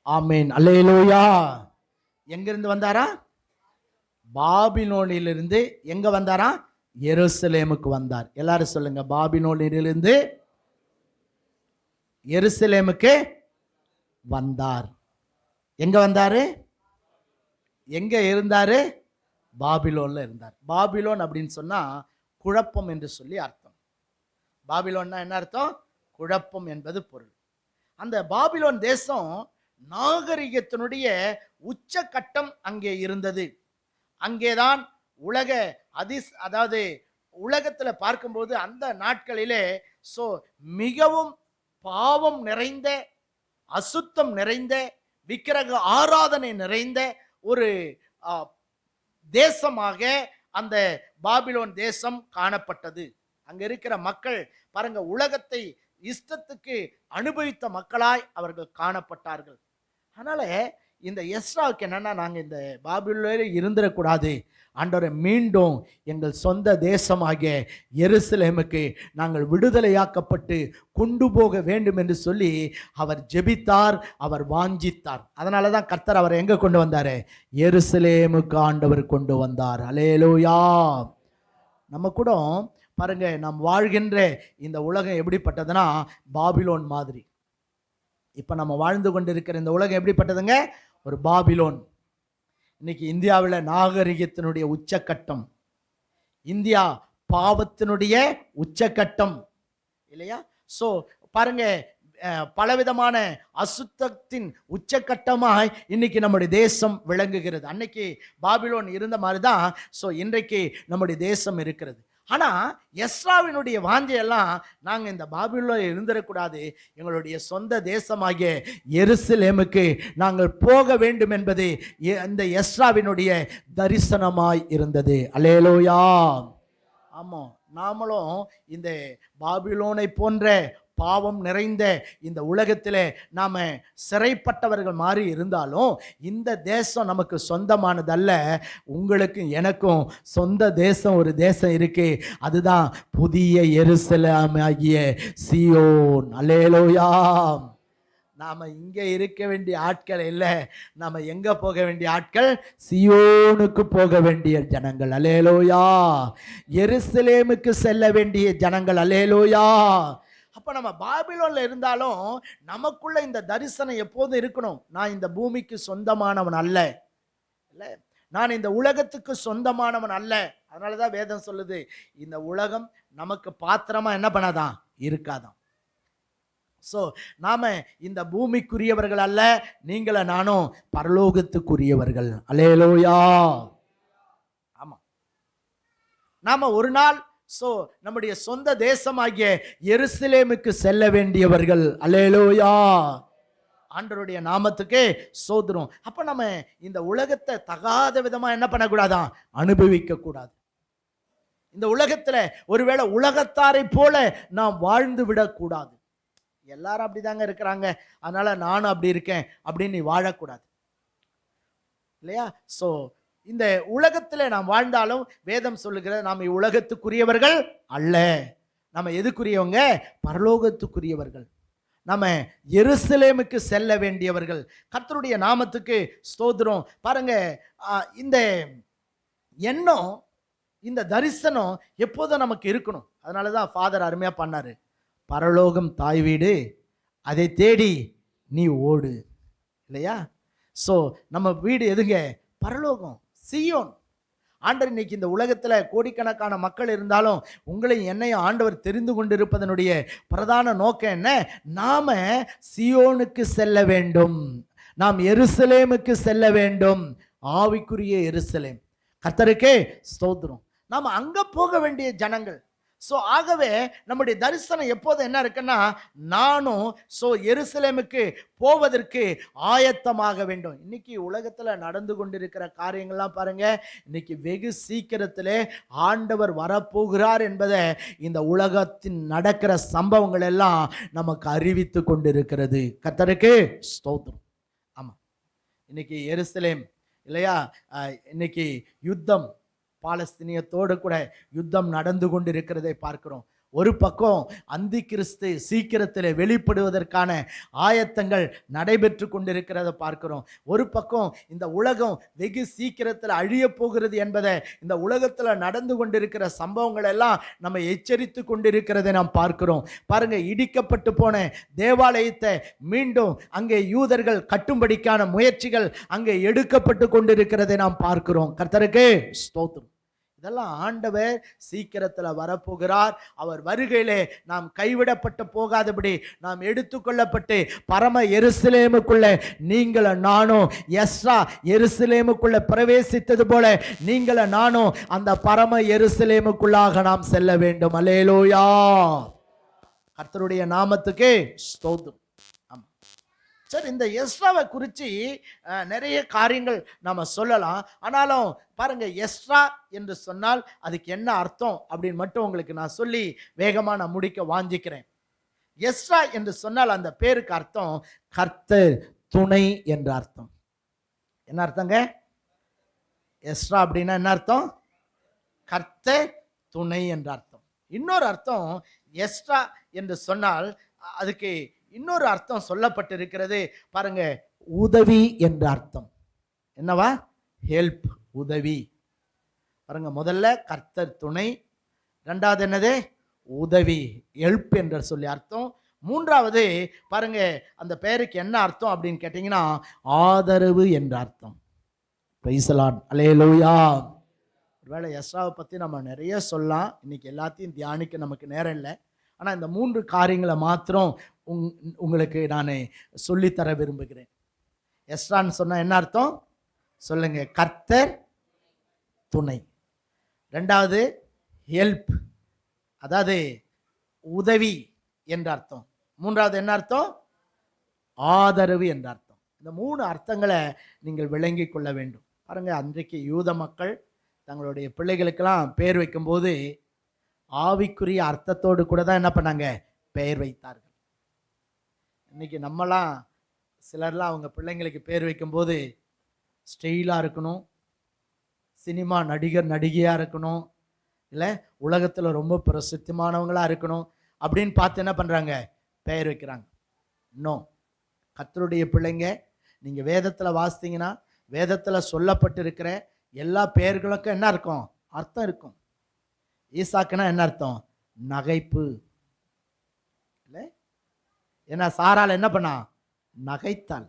ஆமென், அல்லேலூயா. எங்கிருந்து வந்தாரா? பாபிலோனிலிருந்து. எங்க வந்தாரா? எருசலேமுக்கு வந்தார். எல்லாரும் சொல்லுங்க, பாபிலோனிலிருந்து எருசலேமுக்கு வந்தார். எங்க வந்தாரு? எங்க இருந்தாரு? பாபிலோன்ல இருந்தார். பாபிலோன் அப்படின்னு சொன்னா குழப்பம் என்று சொல்லி அர்த்தம். பாபிலோன்னா என்ன அர்த்தம்? குழப்பம் என்பது பொருள். அந்த பாபிலோன் தேசம் நாகரிகத்தினுடைய உச்சகட்டம் அங்கே இருந்தது. அங்கேதான் உலக அதாவது உலகத்துல பார்க்கும்போது அந்த நாட்களிலே மிகவும் பாவம் நிறைந்த அசுத்தம் நிறைந்த, விக்கிரக ஆராதனை நிறைந்த ஒரு தேசமாக அந்த பாபிலோன் தேசம் காணப்பட்டது. அங்க இருக்கிற மக்கள் பாருங்க, உலகத்தை இஷ்டத்துக்கு அனுபவித்த மக்களாய் அவர்கள் காணப்பட்டார்கள். அதனால இந்த எஸ்ராவுக்கு என்னன்னா, நாங்க இந்த பாபிலோனிலே இருந்துடக்கூடாது ஆண்டவரை, மீண்டும் எங்கள் சொந்த தேசமாகிய எருசலேமுக்கு நாங்கள் விடுதலையாக்கப்பட்டு கொண்டு போக வேண்டும் என்று சொல்லி அவர் ஜெபித்தார், அவர் வாஞ்சித்தார். அதனால தான் கர்த்தர் அவரை எங்க கொண்டு வந்தாரு? எருசலேமுக்கு ஆண்டவர் கொண்டு வந்தார். அல்லேலூயா. நம்ம கூட பாருங்க, நாம் வாழ்கின்ற இந்த உலகம் எப்படிப்பட்டதுன்னா பாபிலோன் மாதிரி. இப்ப நம்ம வாழ்ந்து கொண்டிருக்கிற இந்த உலகம் எப்படிப்பட்டதுங்க? ஒரு பாபிலோன். இன்னைக்கு இந்தியாவில் நாகரிகத்தினுடைய உச்சக்கட்டம், இந்தியா பாவத்தினுடைய உச்சக்கட்டம் இல்லையா? ஸோ பாருங்க, பலவிதமான அசுத்தத்தின் உச்சக்கட்டமாய் இன்னைக்கு நம்முடைய தேசம் விளங்குகிறது. அன்னைக்கு பாபிலோன் இருந்த மாதிரி தான் ஸோ இன்றைக்கு நம்முடைய தேசம் இருக்கிறது. ஆனால் எஸ்ராவினுடைய வாஞ்சையெல்லாம், நாங்கள் இந்த பாபிலோனில் இருந்துடக்கூடாது, எங்களுடைய சொந்த தேசமாகிய எருசலேமுக்கு நாங்கள் போக வேண்டும் என்பது இந்த எஸ்ராவினுடைய தரிசனமாய் இருந்தது. அல்லேலூயா. ஆமாம், நாமளும் இந்த பாபிலோனை போன்ற பாவம் நிறைந்த இந்த உலகத்தில் நாம் சிறைப்பட்டவர்கள் மாதிரி இருந்தாலும் இந்த தேசம் நமக்கு சொந்தமானதல்ல. உங்களுக்கு எனக்கும் சொந்த தேசம், ஒரு தேசம் இருக்கு. அதுதான் புதிய எருசலேம் ஆகிய சீயோன். அல்லேலூயா. நாம் இங்கே இருக்க வேண்டிய ஆட்கள் இல்லை, நாம் எங்கே போக வேண்டிய ஆட்கள்? சியோனுக்கு போக வேண்டிய ஜனங்கள். அல்லேலூயா. எருசலேமுக்கு செல்ல வேண்டிய ஜனங்கள். அல்லேலூயா. அப்போ நம்ம பாபிலோனில் இருந்தாலும் நமக்குள்ள இந்த தரிசனம் எப்போதும் இருக்கணும். நான் இந்த பூமிக்கு சொந்தமானவன் அல்ல, இல்லை, நான் இந்த உலகத்துக்கு சொந்தமானவன் அல்ல. அதனால தான் வேதம் சொல்லுது, இந்த உலகம் நமக்கு பாத்திரமா என்ன பண்ணாதான்? இருக்காதான். ஸோ நாம இந்த பூமிக்குரியவர்கள் அல்ல, நீங்கள நானும் பரலோகத்துக்குரியவர்கள். அல்லேலூயா. ஆமா, நாம ஒரு நாள் நம்முடைய சொந்த தேசமாகிய எருசலேமுக்கு செல்ல வேண்டியவர்கள். அல்லேலூயா. ஆண்டவருடைய நாமத்துக்கு சோதரம். அப்ப நம்ம இந்த உலகத்தை தகாத விதமா என்ன பண்ணக்கூடாதான்? அனுபவிக்க கூடாது. இந்த உலகத்துல ஒருவேளை உலகத்தாரை போல நாம் வாழ்ந்து விடக்கூடாது. எல்லாரும் அப்படிதாங்க இருக்கிறாங்க, அதனால நானும் அப்படி இருக்கேன் அப்படின்னு நீ வாழக்கூடாது இல்லையா? ஸோ இந்த உலகத்தில் நாம் வாழ்ந்தாலும் வேதம் சொல்லுகிறது, நாம் உலகத்துக்குரியவர்கள் அல்ல. நம்ம எதுக்குரியவங்க? பரலோகத்துக்குரியவர்கள். நம்ம எருசலேமுக்கு செல்ல வேண்டியவர்கள். கர்த்தருடைய நாமத்துக்கு ஸ்தோத்திரம். பாருங்க, இந்த எண்ணம், இந்த தரிசனம் எப்போதும் நமக்கு இருக்கணும். அதனால தான் ஃபாதர் அருமையா பண்ணாரு, பரலோகம் தாய் வீடு, அதை தேடி நீ ஓடு, இல்லையா? ஸோ நம்ம வீடு எதுங்க? பரலோகம், சீயோன். ஆண்டவர் இன்னைக்கு இந்த உலகத்தில் கோடிக்கணக்கான மக்கள் இருந்தாலும் உங்களையும் என்னையும் ஆண்டவர் தெரிந்து கொண்டிருப்பதனுடைய பிரதான நோக்கம் என்ன? நாம சீயோனுக்கு செல்ல வேண்டும், நாம் எருசலேமுக்கு செல்ல வேண்டும். ஆவிக்குரிய எருசலேம். கர்த்தருக்கே ஸ்தோத்திரம். நாம் அங்க போக வேண்டிய ஜனங்கள். ஸோ ஆகவே நம்முடைய தரிசனம் எப்போதும் என்ன இருக்குன்னா, நானும் எருசலேமுக்கு போவதற்கு ஆயத்தமாக வேண்டும். இன்னைக்கு உலகத்தில் நடந்து கொண்டிருக்கிற காரியங்கள்லாம் பாருங்க, இன்னைக்கு வெகு சீக்கிரத்திலே ஆண்டவர் வரப்போகிறார் என்பதை இந்த உலகத்தின் நடக்கிற சம்பவங்கள் எல்லாம் நமக்கு அறிவித்து கொண்டிருக்கிறது. கர்த்தருக்கு ஸ்தோத்திரம். ஆமாம், இன்னைக்கு எருசலேம் இல்லையா, இன்னைக்கு யுத்தம், பாலஸ்தீனியத்தோடு கூட யுத்தம் நடந்து கொண்டிருக்கிறதை பார்க்கிறோம். ஒரு பக்கம் அந்தி கிறிஸ்து சீக்கிரத்தில் வெளிப்படுவதற்கான ஆயத்தங்கள் நடைபெற்று கொண்டிருக்கிறத பார்க்கிறோம். ஒரு பக்கம் இந்த உலகம் வெகு சீக்கிரத்தில் அழிய போகிறது என்பதை, இந்த உலகத்தில் நடந்து கொண்டிருக்கிற சம்பவங்கள் எல்லாம் நம்ம எச்சரித்து கொண்டிருக்கிறதை நாம் பார்க்கிறோம். பாருங்க, இடிக்கப்பட்டு போன தேவாலயத்தை மீண்டும் அங்கே யூதர்கள் கட்டும்படிக்கான முயற்சிகள் அங்கே எடுக்கப்பட்டு கொண்டிருக்கிறதை நாம் பார்க்கிறோம். கர்த்தருக்கு ஸ்தோத்திரம். இதெல்லாம் ஆண்டவர் சீக்கிரத்தில் வரப்போகிறார். அவர் வருகையிலே நாம் கைவிடப்பட்டு போகாதபடி நாம் எடுத்துக்கொள்ளப்பட்டு பரம எருசலேமுக்குள்ள நீங்கள நானும் எஸ்ரா எருசலேமுக்குள்ள பிரவேசித்தது போல நீங்கள நானும் அந்த பரம எருசலேமுக்குள்ளாக நாம் செல்ல வேண்டும். அல்லேலூயா. கர்த்தருடைய நாமத்துக்கு ஸ்தோத்திரம். ஆமா, சரி, இந்த எஸ்ராவை குறித்து நிறைய காரியங்கள் நம்ம சொல்லலாம். ஆனாலும் பாருங்க, எஸ்ரா என்று சொன்னால் அதுக்கு என்ன அர்த்தம் அப்படின்னு மட்டும் உங்களுக்கு நான் சொல்லி வேகமாக நான் முடிக்க வாஞ்சிக்கிறேன். எஸ்ரா என்று சொன்னால் அந்த பேருக்கு அர்த்தம் கர்த்தர் துணை என்ற அர்த்தம். என்ன அர்த்தங்க? எஸ்ரா அப்படின்னா என்ன அர்த்தம்? கர்த்தர் துணை என்ற அர்த்தம். இன்னொரு அர்த்தம் எஸ்ரா என்று சொன்னால் அதுக்கு இன்னொரு அர்த்தம் சொல்லப்பட்டிருக்கிறது பாருங்க, உதவி என்ற அர்த்தம். என்னவா? ஹெல்ப், உதவி. பாருங்க, முதல்ல கர்த்தர் துணை, ரெண்டாவது என்னது? உதவி, ஹெல்ப் என்று சொல்லி அர்த்தம். மூன்றாவது பாருங்க, அந்த பெயருக்கு என்ன அர்த்தம் அப்படின்னு கேட்டீங்கன்னா ஆதரவு என்ற அர்த்தம். பிரைஸ் தி லார்ட், அல்லேலூயா. ஒருவேளை எஸ்ராவை பற்றி நம்ம நிறைய சொல்லலாம், இன்னைக்கு எல்லாத்தையும் தியானிக்க நமக்கு நேரம் இல்லை. ஆனால் இந்த 3 காரியங்களை மாத்திரம் உங்களுக்கு நான் சொல்லித்தர விரும்புகிறேன். எஸ்ரான்னு சொன்னால் என்ன அர்த்தம் சொல்லுங்க? கர்த்தர் துணை. ரெண்டாவது ஹெல்ப், அதாவது உதவி என்ற அர்த்தம். மூன்றாவது என்ன அர்த்தம்? ஆதரவு என்ற அர்த்தம். இந்த 3 அர்த்தங்களை நீங்கள் விளங்கி கொள்ள வேண்டும். பாருங்க, அன்றைக்கு யூத மக்கள் தங்களுடைய பிள்ளைகளுக்கெல்லாம் பெயர் வைக்கும்போது ஆவிக்குரிய அர்த்தத்தோடு கூட தான் என்ன பண்ணாங்க? பெயர் வைத்தார்கள். இன்னைக்கு நம்மலாம் சிலர்லாம் அவங்க பிள்ளைங்களுக்கு பேர் வைக்கும்போது ஸ்டைலாக இருக்கணும், சினிமா நடிகர் நடிகையாக இருக்கணும், இல்லை உலகத்தில் ரொம்ப பிரசித்தமானவங்களாக இருக்கணும் அப்படின்னு பார்த்து என்ன பண்ணுறாங்க? பெயர் வைக்கிறாங்க. இன்னும் கர்த்தருடைய பிள்ளைங்க, நீங்கள் வேதத்தில் வாசித்தீங்கன்னா வேதத்தில் சொல்லப்பட்டிருக்கிற எல்லா பெயர்களுக்கும் என்ன இருக்கும்? அர்த்தம் இருக்கும். ஈசாக்குனா என்ன அர்த்தம்? நகைப்பு. இல்லை, ஏன்னா சாரால் என்ன பண்ணா? நகைத்தாள்.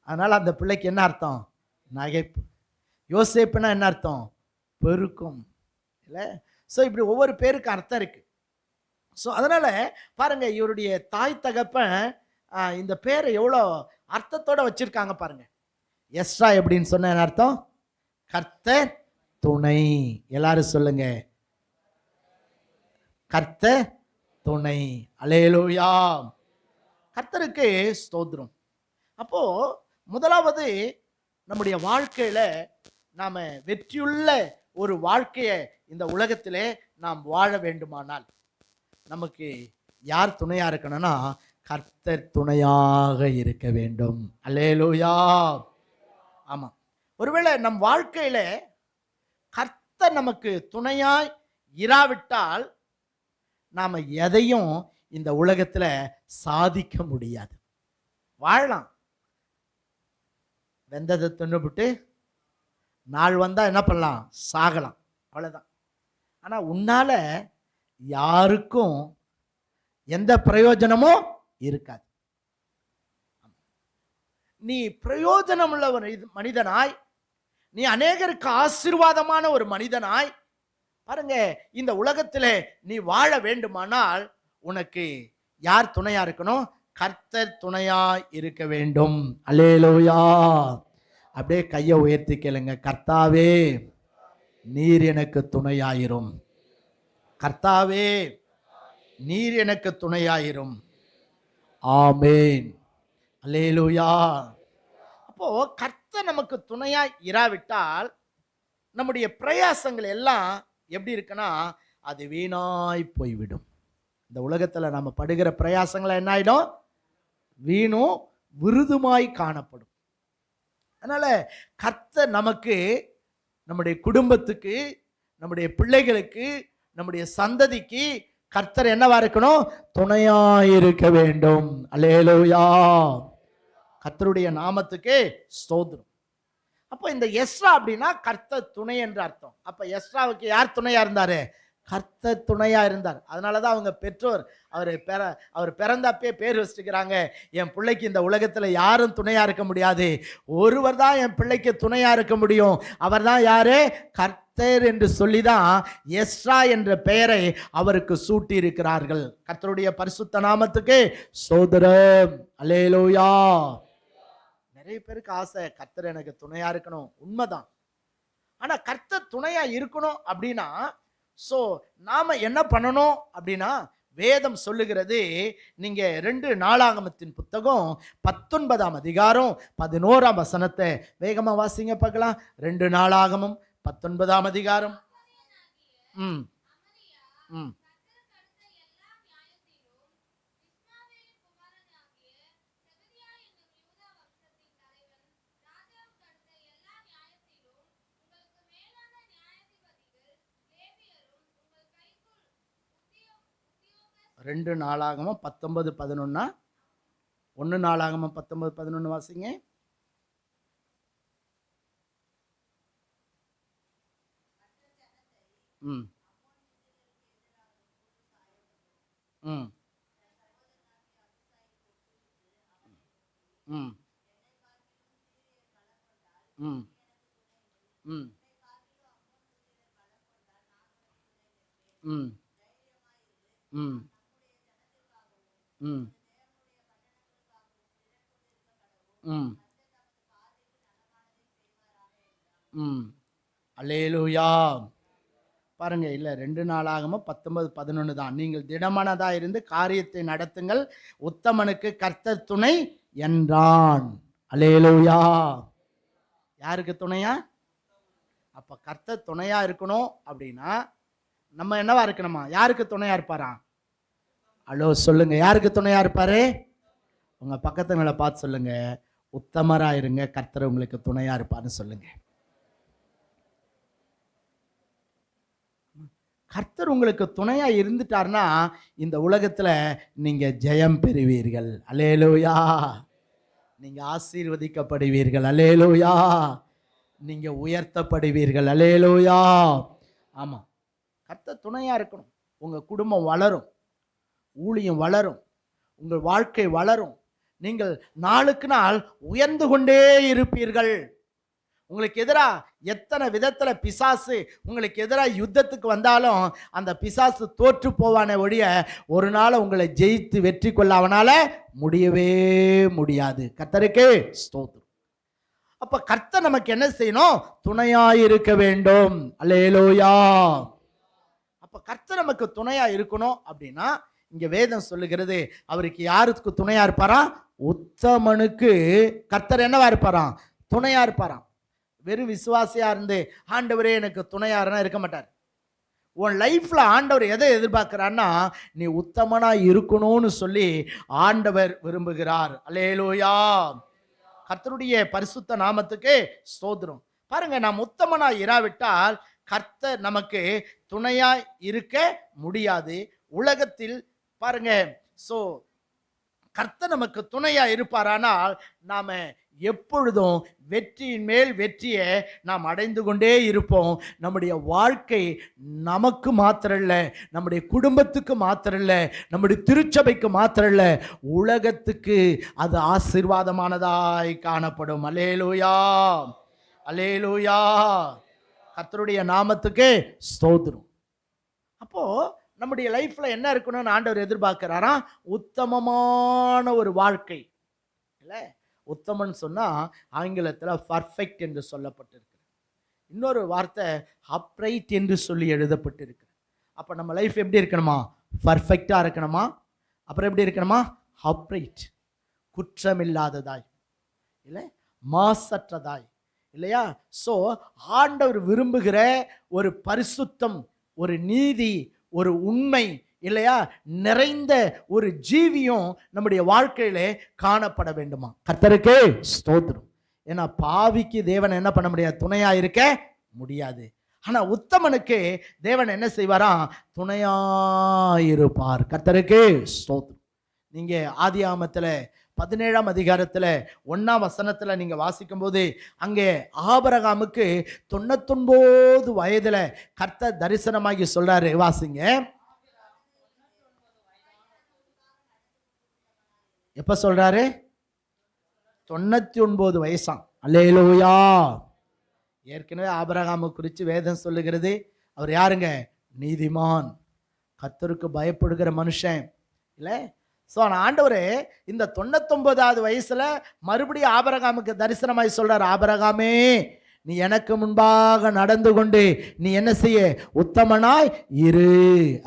அதனால் அந்த பிள்ளைக்கு என்ன அர்த்தம்? நகைப்பு. யோசேப்புனா என்ன அர்த்தம்? பெருக்கும். இல்லை, ஸோ இப்படி ஒவ்வொரு பேருக்கு அர்த்தம் இருக்கு. ஸோ அதனால் பாருங்க, இவருடைய தாய் தகப்பன் இந்த பேரை எவ்வளோ அர்த்தத்தோட வச்சிருக்காங்க பாருங்க. எஸ்ரா எப்படின்னு சொன்ன என்ன அர்த்தம்? கர்த்தர் துணை. எல்லாரும் சொல்லுங்க, கர்த்தர் துணை. அல்லேலூயா. கர்த்தருக்கு ஸ்தோத்திரம். அப்போ முதலாவது நம்முடைய வாழ்க்கையில நாம வெற்றியுள்ள ஒரு வாழ்க்கையை இந்த உலகத்திலே நாம் வாழ வேண்டுமானால் நமக்கு யார் துணையா இருக்கணும்னா கர்த்தர் துணையாக இருக்க வேண்டும். அல்லேலூயா. ஆமா, ஒருவேளை நம் வாழ்க்கையில கர்த்தர் நமக்கு துணையாய் இராவிட்டால் நாம எதையும் இந்த உலகத்துல சாதிக்க முடியாது. வாழலாம், வெந்ததை தின்னுபிட்டு நாள் வந்தா என்ன பண்ணலாம்? சாகலாம், அவ்வளவுதான். ஆனா உன்னால யாருக்கும் எந்த பிரயோஜனமும் இருக்காது. நீ பிரயோஜனம் உள்ள ஒரு மனிதனாய், நீ அநேகருக்கு ஆசீர்வாதமான ஒரு மனிதனாய் பாருங்க இந்த உலகத்திலே நீ வாழ வேண்டுமானால் உனக்கு யார் துணையா இருக்கணும்? கர்த்தர் துணையா இருக்க வேண்டும். அல்லேலூயா. அப்படியே கையை உயர்த்தி கேளுங்க, கர்த்தாவே நீர் எனக்கு துணையாயிரும். கர்த்தாவே நீர் எனக்கு துணையாயிரும். ஆமென். அல்லேலூயா. அப்போ கர்த்தர் நமக்கு துணையாய் இராவிட்டால் நம்முடைய பிரயாசங்கள் எல்லாம் எப்படி இருக்குன்னா அது வீணாய் போய்விடும். இந்த உலகத்துல நம்ம படுகிற பிரயாசங்களை என்ன ஆயிடும்? வீணும் விருதுமாய் காணப்படும். அதனால கர்த்தர் நமக்கு, நம்முடைய குடும்பத்துக்கு, நம்முடைய பிள்ளைகளுக்கு, நம்முடைய சந்ததிக்கு கர்த்தர் என்னவா இருக்கணும்? துணையாயிருக்க வேண்டும். அல்லேலூயா. கர்த்தருடைய நாமத்துக்கு ஸ்தோத்திரம். அப்போ இந்த எஸ்ரா அப்படின்னா கர்த்தர் துணை என்று அர்த்தம். அப்ப எஸ்ராவுக்கு யார் துணையா இருந்தாரு? கர்த்தர் துணையா இருந்தார். அதனாலதான் அவங்க பெற்றோர் அவர் பிறந்தப்பே பேர் வச்சுக்கிறாங்க, என் பிள்ளைக்கு இந்த உலகத்துல யாரும் துணையா இருக்க முடியாது, ஒருவர் தான் என் பிள்ளைக்கு துணையா இருக்க முடியும், அவர் தான் யாரு? கர்த்தர் என்று சொல்லிதான் எஸ்ரா என்ற பெயரை அவருக்கு சூட்டி இருக்கிறார்கள். கர்த்தருடைய பரிசுத்த நாமத்துக்கு ஸ்தோத்திரம். அல்லேலூயா. நிறைய பேருக்கு ஆசை, கர்த்தர் எனக்கு துணையா இருக்கணும், உண்மைதான். ஆனா கர்த்தர் துணையா இருக்கணும் அப்படின்னா நாம என்ன பண்ணணும் அப்படின்னா வேதம் சொல்லுகிறது. நீங்க 2 நாளாகமத்தின் புத்தகம் 19ஆம் அதிகாரம் 11ஆம் வசனத்தை வேகமா வாசிங்க பார்க்கலாம். 2 நாளாகமம் 19ஆம் அதிகாரம். ம் ம் ரெண்டு நாளாகமம் 19:11. 1 நாளாகமம் 19:11 வாசிங்க. ம் ம் ம் ம் ம் ம் ம் ம் ம் ம் அல்லேலூயா. பாருங்க, இல்ல 2 நாளாகமம் 19:11 தான். நீங்கள் திடமனதா இருந்து காரியத்தை நடத்துங்கள், உத்தமனுக்கு கர்த்தர் துணை என்றான். அல்லேலூயா. யாருக்கு துணையா? அப்ப கர்த்தர் துணையா இருக்கணும் அப்படின்னா நம்ம என்னவா இருக்கணுமா? யாருக்கு துணையா இருப்பாராம்? ஹலோ சொல்லுங்க, யாருக்கு துணையா இருப்பாரு? உங்க பக்கத்துங்களை பார்த்து சொல்லுங்க, உத்தமரா இருங்க, கர்த்தர் உங்களுக்கு துணையா இருப்பான்னு சொல்லுங்க. கர்த்தர் உங்களுக்கு துணையா இருந்துட்டார்னா இந்த உலகத்துல நீங்க ஜெயம் பெறுவீர்கள். அல்லேலூயா. நீங்க ஆசீர்வதிக்கப்படுவீர்கள். அல்லேலூயா. நீங்க உயர்த்தப்படுவீர்கள். அல்லேலூயா. ஆமா, கர்த்தர் துணையா இருக்கணும். உங்க குடும்பம் வளரும், ஊழியம் வளரும், உங்கள் வாழ்க்கை வளரும். நீங்கள் நாளுக்கு நாள் உயர்ந்து கொண்டே இருப்பீர்கள். உங்களுக்கு எதிராக எத்தனை விதத்துல பிசாசு உங்களுக்கு எதிராக யுத்தத்துக்கு வந்தாலும் அந்த பிசாசு தோற்று போவானே ஒழிய ஒரு நாள் உங்களை ஜெயித்து வெற்றி கொள்ள அவனால முடியவே முடியாது. கர்த்தருக்கே ஸ்தோத்திரம். அப்ப கர்த்தர் நமக்கு என்ன செய்யணும்? துணையாயிருக்க வேண்டும். அல்லேலூயா. அப்ப கர்த்தர் நமக்கு துணையா இருக்கணும் அப்படின்னா இங்க வேதம் சொல்லுகிறது, அவருக்கு யாருக்கு துணையா இருப்பாரா? உத்தமனுக்கு கர்த்தர் என்னவா இருப்பாராம்? துணையா இருப்பாராம். வெறும் விசுவாசியா இருந்து ஆண்டவரே எனக்கு துணையாருன்னா இருக்க மாட்டார். உன் லைஃப்ல ஆண்டவர் எதை எதிர்பார்க்கிறான்னா நீ உத்தமனா இருக்கணும்னு சொல்லி ஆண்டவர் விரும்புகிறார். அல்லேலூயா. கர்த்தருடைய பரிசுத்த நாமத்துக்கு ஸ்தோத்திரம். பாருங்க, நாம் உத்தமனா இராவிட்டால் கர்த்தர் நமக்கு துணையா இருக்க முடியாது. உலகத்தில் பாருங்க, சோ கர்த்தர் நமக்கு துணையா இருப்பாரானால் நாம எப்பொழுதும் வெற்றியின் மேல் வெற்றியை நாம் அடைந்து கொண்டே இருப்போம். நம்முடைய வாழ்க்கை நமக்கு மாத்திரம் இல்லை, நம்முடைய குடும்பத்துக்கு மாத்திரம் இல்லை, நம்முடைய திருச்சபைக்கு மாத்திரம் இல்லை, உலகத்துக்கு அது ஆசீர்வாதமானதாய் காணப்படும். அல்லேலூயா. அல்லேலூயா. கர்த்தருடைய நாமத்துக்கு ஸ்தோத்திரம். அப்போ நம்முடைய லைஃப்ல என்ன இருக்கணும்னு ஆண்டவர் எதிர்பார்க்கிறாரா? உத்தமமான ஒரு வாழ்க்கை. இல்லை, உத்தமன் சொன்னா ஆங்கிலத்தில் பர்ஃபெக்ட் என்று சொல்லப்பட்டிருக்கு. இன்னொரு வார்த்தை அப்ரைட் என்று சொல்லி எழுதப்பட்டிருக்கு. அப்போ நம்ம லைஃப் எப்படி இருக்கணுமா? பர்ஃபெக்டா இருக்கணுமா? அப்புறம் எப்படி இருக்கணுமா? அப்ரைட், குற்றமில்லாததாய், இல்லை மாசற்றதாய், இல்லையா? ஸோ ஆண்டவர் விரும்புகிற ஒரு பரிசுத்தம், ஒரு நீதி, ஒரு உண்மை, இல்லையா, நிறைந்த ஒரு ஜீவியம் நம்முடைய வாழ்க்கையிலே காணப்பட வேண்டுமா? கர்த்தருக்கே ஸ்தோத்திரம். ஏன்னா பாவிக்கு தேவன் என்ன பண்ண முடியாது? துணையா இருக்க முடியாது. ஆனா உத்தமனுக்கு தேவன் என்ன செய்வாரா? துணையா இருப்பார். கர்த்தருக்கே ஸ்தோத்திரம். நீங்க ஆதியாகமத்துல 17ஆம் அதிகாரத்துல 1ஆம் வசனத்துல நீங்க வாசிக்கும் போது அங்கே ஆபிரகாமுக்கு 99 வயதுல கர்த்தர் தரிசனமாகி சொல்றாரு. வாசிங்க. எப்ப சொல்றாரு? 99 வயசாம். அல்லேலூயா. ஏற்கனவே ஆபிரகாமை குறித்து வேதம் சொல்லுகிறது, அவர் யாருங்க? நீதிமான், கர்த்தருக்கு பயப்படுகிற மனுஷன், இல்லை? ஸோ ஆண்டவர் இந்த 99வது வயசுல மறுபடியும் ஆபிரகாமுக்கு தரிசனமாய் சொல்றார், ஆபிரகாமே நீ எனக்கு முன்பாக நடந்து கொண்டு நீ என்ன செய்ய? உத்தமனாய் இரு.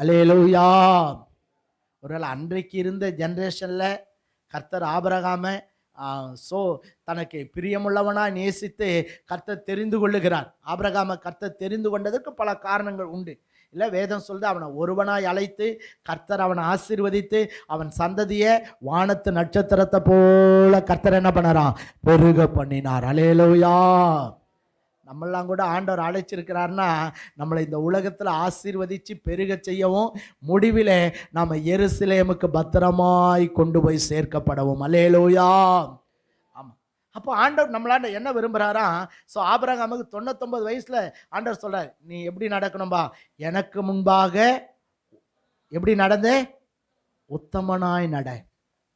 அல்லேலூயா. ஒருவேளை அன்றைக்கு இருந்த ஜெனரேஷன்ல கர்த்தர் ஆபிரகாமை தனக்கு பிரியமுள்ளவனாய் நேசித்து கர்த்தர் தெரிந்து கொள்ளுகிறார். ஆபிரகாமை கர்த்தர் தெரிந்து கொண்டதற்கு பல காரணங்கள் உண்டு. இல்லை, வேதம் சொல்லுது, அவனை ஒருவனாய் அழைத்து கர்த்தர் அவனை ஆசீர்வதித்து அவன் சந்ததியை வானத்து நட்சத்திரத்தை போல கர்த்தர் என்ன பண்ணாராம், பெருக பண்ணினார். அல்லேலூயா. நம்மெல்லாம் கூட ஆண்டவர் அழைச்சிருக்கிறார்னா நம்மளை இந்த உலகத்தில் ஆசீர்வதித்து பெருக செய்யவும், முடிவில் நாம் எருசலேமுக்கு பத்திரமாய் கொண்டு போய் சேர்க்கப்படவும். அல்லேலூயா. ஆமாம். அப்போ ஆண்டவர் நம்மளாண்ட என்ன விரும்புகிறாரா? ஸோ ஆபிரகாமுக்கு 99 வயசில் ஆண்டவர் சொல்கிறார், நீ எப்படி நடக்கணும்பா, எனக்கு முன்பாக எப்படி நடந்து உத்தமனாய் நட.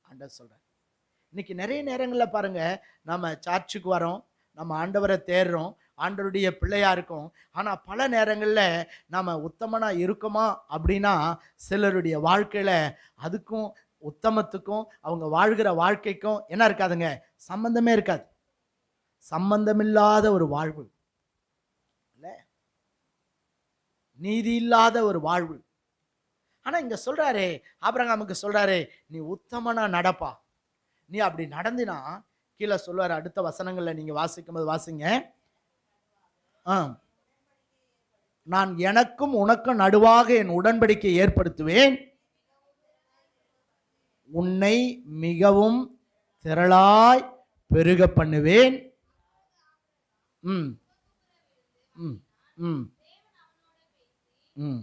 ஆண்டவர் சொல்கிறார். இன்னைக்கு நிறைய நேரங்களில் பாருங்கள், நம்ம சர்ச்சுக்கு வரோம், நம்ம ஆண்டவரை தேடுறோம், ஆண்டவருடைய பிள்ளையா இருக்கும். ஆனால் பல நேரங்களில் நம்ம உத்தமனாக இருக்கோமா அப்படின்னா சிலருடைய வாழ்க்கையில் அதுக்கும் உத்தமத்துக்கும் அவங்க வாழ்கிற வாழ்க்கைக்கும் என்ன இருக்காதுங்க, சம்பந்தமே இருக்காது. சம்பந்தமில்லாத ஒரு வாழ்வு, இல்லை, நீதி இல்லாத ஒரு வாழ்வு. ஆனால் இங்கே சொல்கிறாரு, ஆபிரகாமுக்கு சொல்கிறாரு, நீ உத்தமனா நடப்பா. நீ அப்படி நடந்தினா, கீழே சொல்லுவார் அடுத்த வசனங்களில் நீங்கள் வாசிக்கும்போது வாசிங்க. நான் எனக்கும் உனக்கும் நடுவாக என் உடன்படிக்கை ஏற்படுத்துவேன், உன்னை மிகவும் திரளாய் பெருக பண்ணுவேன். ம் ம் ம் ம்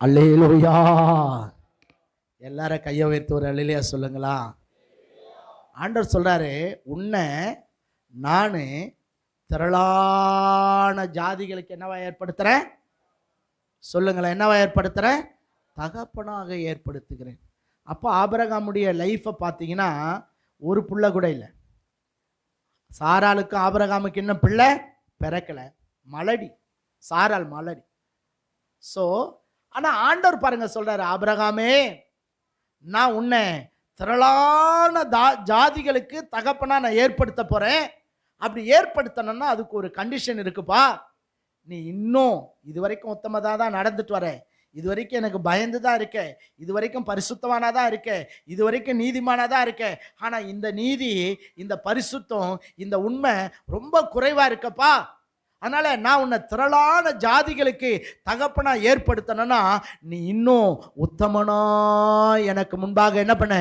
அல்லேலூயா. எல்லாரும் கையை உயர்த்து ஒரு அல்லேலூயா சொல்லுங்களா. ஆண்டவர் சொல்றாரு, உன்னை நான் திரளான ஜாதிகளுக்கு என்னவா ஏற்படுத்துறேன் சொல்லுங்களேன், என்னவா ஏற்படுத்துறேன், தகப்பனாக ஏற்படுத்துகிறேன். அப்போ ஆபிரகாமுடைய லைஃப்பை பார்த்தீங்கன்னா ஒரு பிள்ளை கூட இல்லை. சாராளுக்கும் ஆபிரகாமுக்கு இன்னும் பிள்ளை பிறக்கலை, மலடி, சாராள் மலடி. ஸோ ஆனால் ஆண்டவர் பாருங்க சொல்றாரு, ஆபிரகாமே நான் உன்னை திரளான ஜாதிகளுக்கு தகப்பனா நான் ஏற்படுத்த போறேன். அப்படி ஏற்படுத்தணும்னா அதுக்கு ஒரு கண்டிஷன் இருக்குப்பா. நீ இன்னும் இதுவரைக்கும் உத்தமதா தான் நடந்துட்டு வர, இதுவரைக்கும் எனக்கு பயந்து தான் இருக்க, இதுவரைக்கும் பரிசுத்தமானா தான் இருக்க, இதுவரைக்கும் நீதிமானா தான் இருக்க. ஆனா இந்த நீதி, இந்த பரிசுத்தம், இந்த உண்மை ரொம்ப குறைவா இருக்கப்பா. அதனால நான் உன்னை திரளான ஜாதிகளுக்கு தகப்பனா ஏற்படுத்தணும்னா நீ இன்னும் உத்தமனா எனக்கு முன்பாக என்ன பண்ண,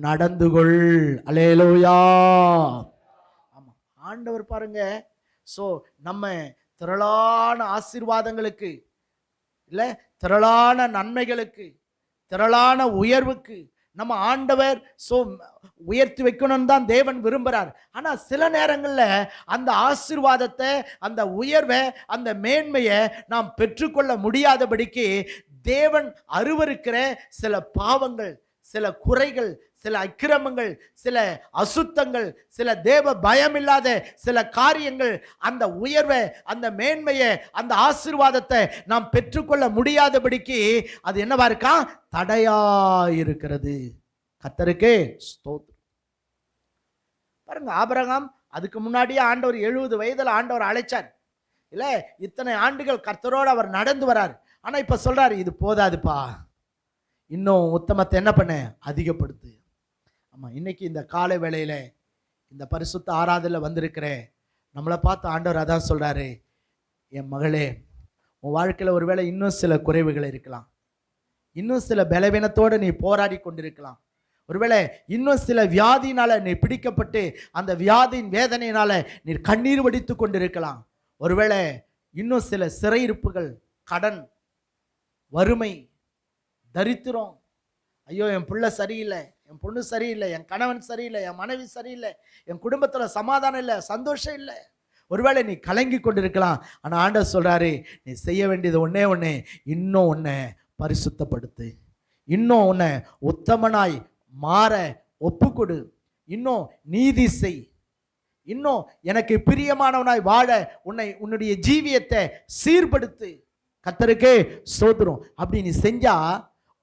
நடந்து கொள். அல்லேலூயா. ஆமா, ஆண்டவர் பாருங்க. ஸோ நம்ம திரளான ஆசீர்வாதங்களுக்கு, இல்லை திரளான நன்மைகளுக்கு, திரளான உயர்வுக்கு நம்ம ஆண்டவர் உயர்த்தி வைக்கணும்னு தான் தேவன் விரும்புகிறார். ஆனால் சில நேரங்களில் அந்த ஆசீர்வாதத்தை, அந்த உயர்வை, அந்த மேன்மையை நாம் பெற்றுக்கொள்ள முடியாதபடிக்கு தேவன் அருவருக்கிற சில பாவங்கள், சில குறைகள், சில அக்கிரமங்கள், சில அசுத்தங்கள், சில தேவ பயம் இல்லாத சில காரியங்கள் அந்த உயர்வை, அந்த மேன்மையை, அந்த ஆசீர்வாதத்தை நாம் பெற்றுக்கொள்ள முடியாதபடிக்கு அது என்னவா இருக்கா, தடையா இருக்கிறது. கர்த்தருக்கே ஸ்தோத்திரம். பாருங்க, ஆபிரகாம் அதுக்கு முன்னாடியே ஆண்டவர் 70 வயதில் ஆண்டவர் அழைச்சார். இல்ல, இத்தனை ஆண்டுகள் கர்த்தரோடு அவர் நடந்து வரார். ஆனா இப்ப சொல்றாரு, இது போதாதுப்பா, இன்னும் உத்தமத்தை என்ன பண்ண, அதிகப்படுத்து. ஆமா, இன்னைக்கு இந்த காலை வேளையில இந்த பரிசுத்த ஆராதனையில் வந்திருக்கிற நம்மளை பார்த்து ஆண்டவர் அதான் சொல்றாரு, என் மகளே, உன் வாழ்க்கையில் ஒருவேளை இன்னும் சில குறைவுகள் இருக்கலாம், இன்னும் சில பலவீனத்தோடு நீ போராடி கொண்டிருக்கலாம், ஒருவேளை இன்னும் சில வியாதியினால நீ பிடிக்கப்பட்டு அந்த வியாதியின் வேதனையினால நீ கண்ணீர் வடித்து கொண்டிருக்கலாம், ஒருவேளை இன்னும் சில சிறையிருப்புகள், கடன், வறுமை, தரித்திரம், ஐயோ என் பிள்ளை சரியில்லை, என் பொண்ணு சரியில்லை, என் கணவன் சரியில்லை, என் மனைவி சரியில்லை, என் குடும்பத்தில் சமாதானம் இல்லை, சந்தோஷம் இல்லை, ஒருவேளை நீ கலங்கி கொண்டிருக்கலாம். ஆனால் ஆண்டவர் சொல்றாரு, நீ செய்ய வேண்டியது ஒன்னே ஒன்று, இன்னும் உன்னை பரிசுத்தப்படுத்து, இன்னும் உன்னை உத்தமனாய் மாற ஒப்புக்கொடு, இன்னும் நீதி செய், இன்னும் எனக்கு பிரியமானவனாய் வாழ உன்னுடைய ஜீவியத்தை சீர்படுத்து. கர்த்தருக்கே ஸ்தோத்திரம். அப்படி நீ செஞ்சா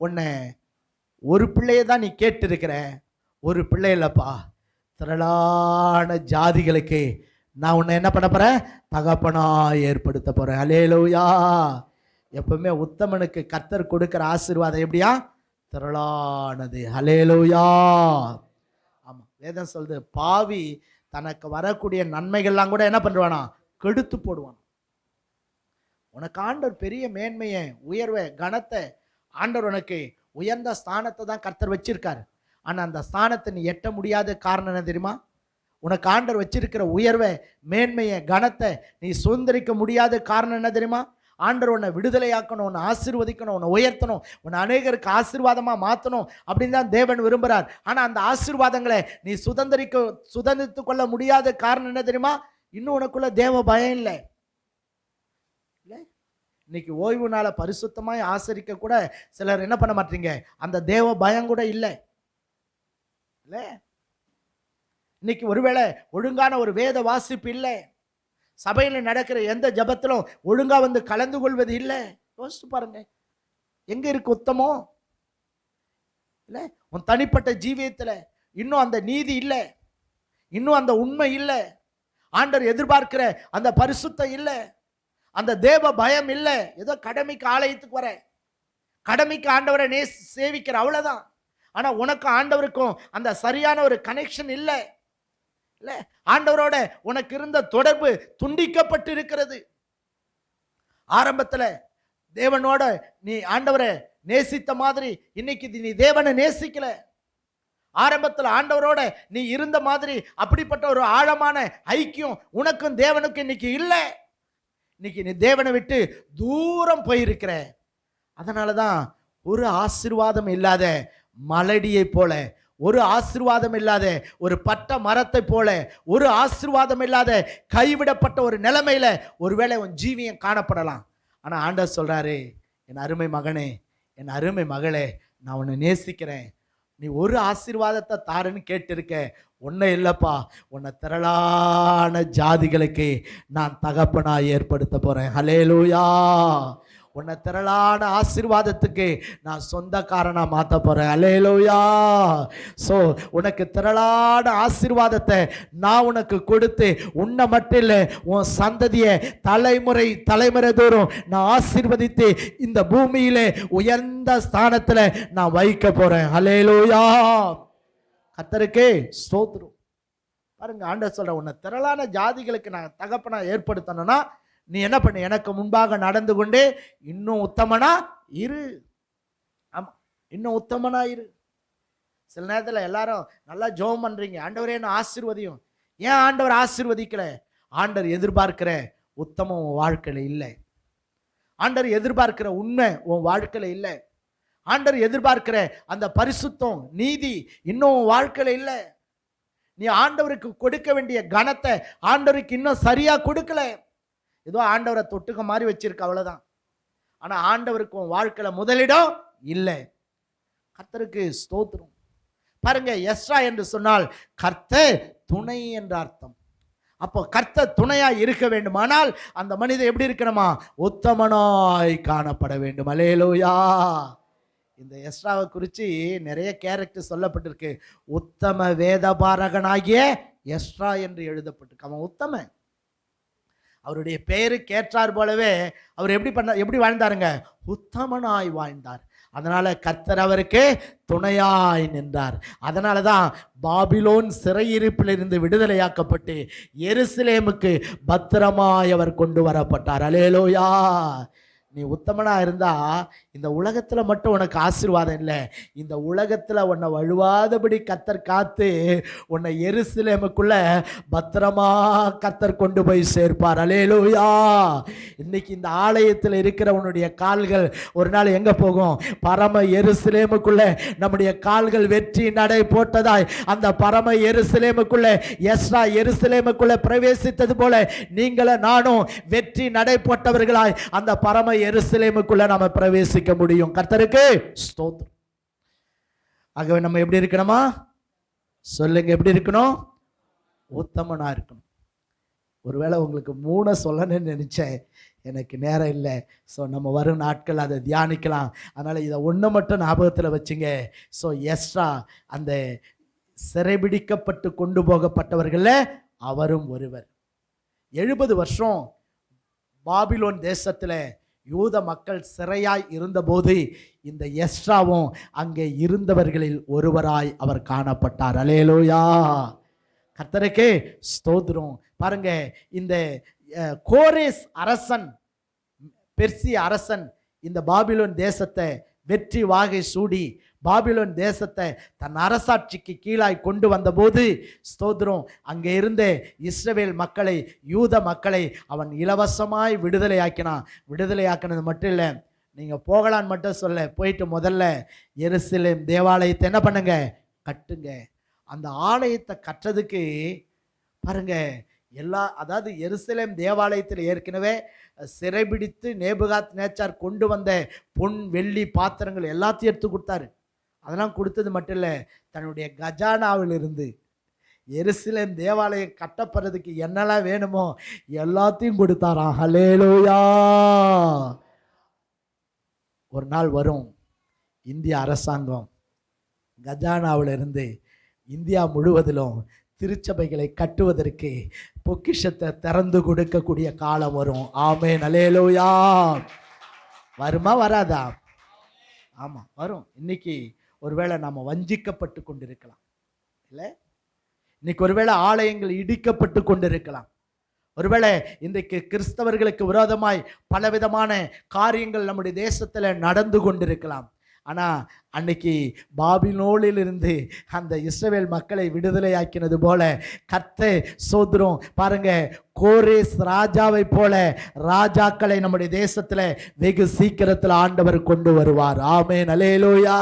உன்னை ஒரு பிள்ளையை தான் நீ கேட்டு இருக்கிற, ஒரு பிள்ளை இல்லப்பா, திரளான ஜாதிகளுக்கு நான் உன்னை என்ன பண்ண போறேன், தகப்பனா ஏற்படுத்த போறேன். அல்லேலூயா. எப்பவுமே உத்தமனுக்கு கர்த்தர் கொடுக்கிற ஆசீர்வாதம் எப்படியா, திரளானது. அல்லேலூயா. ஆமா, வேதம் சொல்லுது, பாவி தனக்கு வரக்கூடிய நன்மைகள்லாம் கூட என்ன பண்ணுவானா, கெடுத்து போடுவான். உனக்கு ஆண்டவர் பெரிய மேன்மையை, உயர்வை, கனத்தை, ஆண்டவர் உனக்கு உயர்ந்த ஸ்தானத்தை தான் கர்த்தர் வச்சிருக்காரு. ஆனா அந்த ஸ்தானத்தை நீ எட்ட முடியாத காரணம் என்ன தெரியுமா? உனக்கு ஆண்டவர் வச்சிருக்கிற உயர்வை, மேன்மையை, கனத்தை நீ சுதந்திரிக்க முடியாத காரணம் என்ன தெரியுமா? ஆண்டவர் உன்னை விடுதலையாக்கணும், உன்னை ஆசீர்வதிக்கணும், உன்னை உயர்த்தணும், உன்னை அநேகருக்கு ஆசீர்வாதமா மாற்றணும் அப்படின்னு தான் தேவன் விரும்புகிறார். ஆனா அந்த ஆசீர்வாதங்களை நீ சுதந்திரித்து கொள்ள முடியாத காரணம் என்ன தெரியுமா? இன்னும் உனக்குள்ள தேவ பயம் இல்லை. இன்னைக்கு ஓய்வு நாளை பரிசுத்தமாய் ஆசரிக்க கூட சிலர் என்ன பண்ண மாட்டீங்க, அந்த தேவ பயம் கூட இல்லை. இன்னைக்கு ஒருவேளை ஒழுங்கான ஒரு வேத வாசிப்பு இல்லை, சபையில் நடக்கிற எந்த ஜபத்திலும் ஒழுங்கா வந்து கலந்து கொள்வது இல்லை. யோசிச்சு பாருங்க, எங்க இருக்கு உத்தமம்? இல்லை, உன் தனிப்பட்ட ஜீவியத்தில் இன்னும் அந்த நீதி இல்லை, இன்னும் அந்த உண்மை இல்லை, ஆண்டவர் எதிர்பார்க்கிற அந்த பரிசுத்தம் இல்லை, அந்த தேவ பயம் இல்லை. ஏதோ கடமைக்கு ஆலயத்துக்கு வர, கடமைக்கு ஆண்டவரை சேவிக்கிற, அவ்வளவுதான். ஆனா உனக்கு ஆண்டவருக்கும் அந்த சரியான ஒரு கனெக்ஷன் இல்லை. இல்ல, ஆண்டவரோட உனக்கு இருந்த தொடர்பு துண்டிக்கப்பட்டு இருக்கிறது. ஆரம்பத்துல தேவனோட நீ ஆண்டவரை நேசித்த மாதிரி இன்னைக்கு நீ தேவனை நேசிக்கல. ஆரம்பத்தில் ஆண்டவரோட நீ இருந்த மாதிரி அப்படிப்பட்ட ஒரு ஆழமான ஐக்கியம் உனக்கும் தேவனுக்கும் இன்னைக்கு இல்லை. இன்னைக்கு நீ தேவனை விட்டு தூரம் போயிருக்கிற. அதனாலதான் ஒரு ஆசீர்வாதம் இல்லாத மலடியை போல, ஒரு ஆசீர்வாதம் இல்லாத ஒரு பட்ட மரத்தை போல, ஒரு ஆசீர்வாதம் இல்லாத கைவிடப்பட்ட ஒரு நிலைமையில ஒருவேளை உன் ஜீவியம் காணப்படலாம். ஆனா ஆண்டவர் சொல்றாரு, என் அருமை மகனே, என் அருமை மகளே, நான் உன்னை நேசிக்கிறேன். நீ ஒரு ஆசீர்வாதத்தை தாருன்னு கேட்டிருக்க, ஒன்றை இல்லப்பா, உன்னை திரளான ஜாதிகளுக்கு நான் தகப்பனா ஏற்படுத்த போறேன். ஹல்லேலூயா. உன்னை திரளான ஆசீர்வாதத்துக்கு நான் சொந்தக்காரனா மாற்ற போறேன். அல்லேலூயா. சோ உனக்கு திரளான ஆசீர்வாதத்தை நான் உனக்கு கொடுத்து, உன்னை மட்டும் இல்லை, உன் சந்ததியை தலைமுறை தோறும் நான் ஆசீர்வதித்து இந்த பூமியிலே உயர்ந்த ஸ்தானத்துல நான் வைக்க போறேன். அல்லேலூயா. கர்த்தருக்கு ஸ்தோத்திரம். பாருங்க, ஆண்டவர் சொல்ற, உன்னை திரளான ஜாதிகளுக்கு நான் தகப்பனா ஏற்படுத்தணும்னா நீ என்ன பண்ணு, எனக்கு முன்பாக நடந்து கொண்டு இன்னும் உத்தமனா இரு. ஆமா, இன்னும் உத்தமனா இரு. சில நேரத்தில் எல்லாரும் நல்லா ஜெபம் பண்றீங்க, ஆண்டவரே என்ன ஆசீர்வதியும். ஏன் ஆண்டவர் ஆசீர்வதிக்கல? ஆண்டவர் எதிர்பார்க்கிற உத்தமம் உன் வாழ்க்கையில இல்லை. ஆண்டவர் எதிர்பார்க்கிற உண்மை உன் வாழ்க்கையில இல்லை. ஆண்டவர் எதிர்பார்க்கிற அந்த பரிசுத்தம், நீதி இன்னும் உன் வாழ்க்கையில இல்லை. நீ ஆண்டவருக்கு கொடுக்க வேண்டிய கனத்தை ஆண்டவருக்கு இன்னும் சரியா கொடுக்கல. ஏதோ ஆண்டவரை தொட்டுக்க மாதிரி வச்சிருக்க, அவ்வளவுதான். ஆனா ஆண்டவருக்கு உன் வாழ்க்கையில முதலிடம் இல்லை. கர்த்தருக்கு ஸ்தோத்திரம். பாருங்க, எஸ்ரா என்று சொன்னால் கர்த்தர் துணை என்ற அர்த்தம். அப்போ கர்த்தர் துணையா இருக்க வேண்டுமானால் அந்த மனிதன் எப்படி இருக்கணுமா? உத்தமனாய் காணப்பட வேண்டும். அல்லேலூயா. இந்த எஸ்ராவை குறித்து நிறைய கேரக்டர் சொல்லப்பட்டிருக்கு. உத்தம வேதபாரகனாகிய எஸ்ரா என்று எழுதப்பட்டிருக்கு. அவன் உத்தமன். அவருடைய பெயருக்கு ஏற்றார் போலவே அவர் எப்படி வாழ்ந்தாருங்க? உத்தமனாய் வாழ்ந்தார். அதனால கர்த்தர் அவருக்கு துணையாய் நின்றார். அதனாலதான் பாபிலோன் சிறையிருப்பிலிருந்து விடுதலையாக்கப்பட்டு எருசலேமுக்கு பத்திரமாய் அவர் கொண்டு வரப்பட்டார். அல்லேலூயா. நீ உத்தமனா இருந்தா இந்த உலகத்துல மட்டும் உனக்கு ஆசீர்வாதம் இல்லை, இந்த உலகத்துல உன்னை வழுவாதபடி கர்த்தர் காத்து உன்னை எருசலேமுக்குள்ள பத்திரமா கர்த்தர் கொண்டு போய் சேர்ப்பார். அல்லேலூயா. இன்னைக்கு இந்த ஆலயத்தில் இருக்கிற உன்னுடைய கால்கள் ஒரு நாள் எங்க போகும்? பரம எருசலேமுக்குள்ள நம்முடைய கால்கள் வெற்றி நடை போட்டதாய் அந்த பரம எருசலேமுக்குள்ள எஸ்ரா எருசலேமுக்குள்ள பிரவேசித்தது போல நீங்களும் நானும் வெற்றி நடை போட்டவர்களாய் அந்த பரம எருசலேமுக்குள்ள நாம பிரவேசிக்க முடியும். கர்த்தருக்கு ஸ்தோத்திரம். ஆகவே நம்ம எப்படி இருக்கணுமா? சொல்லுங்க, எப்படி இருக்கணும்? உத்தமனா இருக்கணும். ஒருவேளை உங்களுக்கு 3 சொல்லணும்னு நினச்சேன், எனக்கு நேரம் இல்லை. ஸோ நம்ம வரும் நாட்கள் அதை தியானிக்கலாம். அதனால் இதை ஒன்று மட்டும் ஞாபகத்தில் வச்சுங்க. ஸோ எஸ்ரா அந்த சிறைபிடிக்கப்பட்டு கொண்டு போகப்பட்டவர்களில் அவரும் ஒருவர். 70 வருஷம் பாபிலோன் தேசத்தில் யூத மக்கள் சிறையாய் இருந்தபோது இந்த எஸ்ராவும் அங்கே இருந்தவர்களில் ஒருவராய் அவர் காணப்பட்டார். அல்லேலூயா, கர்த்தருக்கே ஸ்தோத்திரம். பாருங்க, இந்த கோரேஸ் அரசன், பெர்சிய அரசன் இந்த பாபிலோன் தேசத்தை வெற்றி வாகை சூடி பாபிலோன் தேசத்தை தன் அரசாட்சிக்கு கீழாய் கொண்டு வந்தபோது ஸ்தோத்திரம், அங்கே இருந்த இஸ்ரவேல் மக்களை, யூத மக்களை அவன் இலவசமாய் விடுதலையாக்கினான். விடுதலையாக்கினது மட்டும் இல்லை, நீங்கள் போகலான்னு மட்டும் சொல்ல, போயிட்டு முதல்ல எருசலேம் தேவாலயத்தை என்ன பண்ணுங்க, கட்டுங்க. அந்த ஆலயத்தை கட்டுறதுக்கு பாருங்க அதாவது எருசலேம் தேவாலயத்தில் ஏற்கனவே சிறைபிடித்து நேபுகாத் நேச்சார் கொண்டு வந்த பொன் வெள்ளி பாத்திரங்கள் எல்லாத்தையும் எடுத்து கொடுத்தாரு. அதெல்லாம் கொடுத்தது மட்டும் இல்லை, தன்னுடைய கஜானாவிலிருந்து எருசலேம் தேவாலயம் கட்டப்படுறதுக்கு என்னெல்லாம் வேணுமோ எல்லாத்தையும் கொடுத்தாராம். ஹல்லேலூயா. ஒரு நாள் வரும், இந்திய அரசாங்கம் கஜானாவிலிருந்து இந்தியா முழுவதிலும் திருச்சபைகளை கட்டுவதற்கு பொக்கிஷத்தை திறந்து கொடுக்கக்கூடிய காலம் வரும். ஆமென், அல்லேலூயா. வருமா வராதா? ஆமாம், வரும். இன்னைக்கு ஒருவேளை நாம் வஞ்சிக்கப்பட்டு கொண்டிருக்கலாம், இல்லை? இன்னைக்கு ஒருவேளை ஆலயங்கள் இடிக்கப்பட்டு கொண்டிருக்கலாம். ஒருவேளை இன்றைக்கு கிறிஸ்தவர்களுக்கு விரோதமாய் பலவிதமான காரியங்கள் நம்முடைய தேசத்தில் நடந்து கொண்டிருக்கலாம். ஆனால் அன்னைக்கு பாபிலோனிலிருந்து அந்த இஸ்ரவேல் மக்களை விடுதலையாக்கினது போல கர்த்தர் சோதரம் பாருங்க, கோரேஸ் ராஜாவை போல ராஜாக்களை நம்முடைய தேசத்தில் வெகு சீக்கிரத்தில் ஆண்டவர் கொண்டு வருவார். ஆமென், அல்லேலூயா.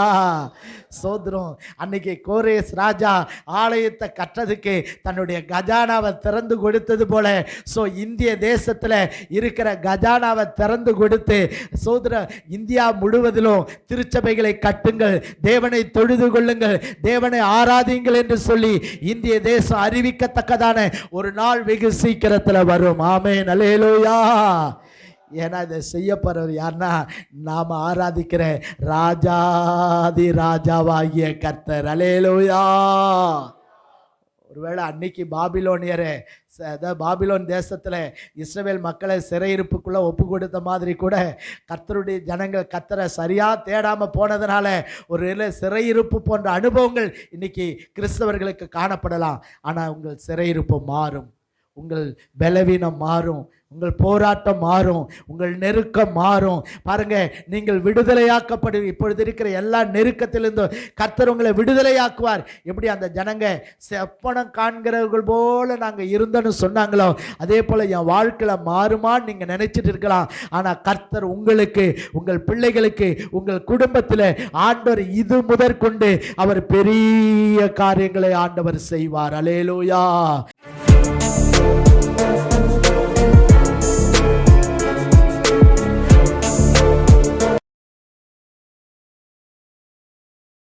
சோதரம், அன்னைக்கு கோரேஸ் ராஜா ஆலயத்தை கட்டுறதுக்கு தன்னுடைய கஜானாவை திறந்து கொடுத்தது போல இந்திய தேசத்தில் இருக்கிற கஜானாவை திறந்து கொடுத்து சோதர இந்தியா முழுவதிலும் திருச்சபைகளை கட்டுங்கள், தேவனை தொழுது கொள்ளுங்கள், தேவனை ஆராதிங்கள் என்று சொல்லி இந்திய தேசம் அறிவிக்கத்தக்கதான ஒரு நாள் வெகு சீக்கிரத்தில் வரும். ஆமென், அல்லேலூயா. ஏன்னா இதை செய்யப்படுறவர் யாருன்னா, நாம் ஆராதிக்கிற ராஜாதி ராஜாவாகிய கர்த்தர். அல்லேலூயா. ஒருவேளை அன்னைக்கு பாபிலோனியரை, பாபிலோன் தேசத்தில் இஸ்ரவேல் மக்களை சிறையிருப்புக்குள்ளே ஒப்பு கொடுத்த மாதிரி கூட கர்த்தருடைய ஜனங்கள் கர்த்தரை சரியாக தேடாமல் போனதுனால ஒரு சிறையிருப்பு போன்ற அனுபவங்கள் இன்னைக்கு கிறிஸ்தவர்களுக்கு காணப்படலாம். ஆனால் உங்கள் சிறையிருப்பு மாறும், உங்கள் பலவீனம் மாறும், உங்கள் போராட்டம் மாறும், உங்கள் நெருக்கம் மாறும். பாருங்க, நீங்கள் விடுதலையாக்கப்படு. இப்பொழுது இருக்கிற எல்லா நெருக்கத்திலிருந்தும் கர்த்தர் உங்களை விடுதலையாக்குவார். எப்படி அந்த ஜனங்க செப்பனம் காண்கிறவர்கள் போல நாங்கள் இருந்தோன்னு சொன்னாங்களோ, அதே போல என் வாழ்க்கையில் மாறுமான்னு நீங்கள் நினைச்சிட்டு இருக்கலாம். ஆனால் கர்த்தர் உங்களுக்கு, உங்கள் பிள்ளைகளுக்கு, உங்கள் குடும்பத்தில் ஆண்டவர் இது முதற்கொண்டு அவர் பெரிய காரியங்களை ஆண்டவர் செய்வார். அல்லேலூயா.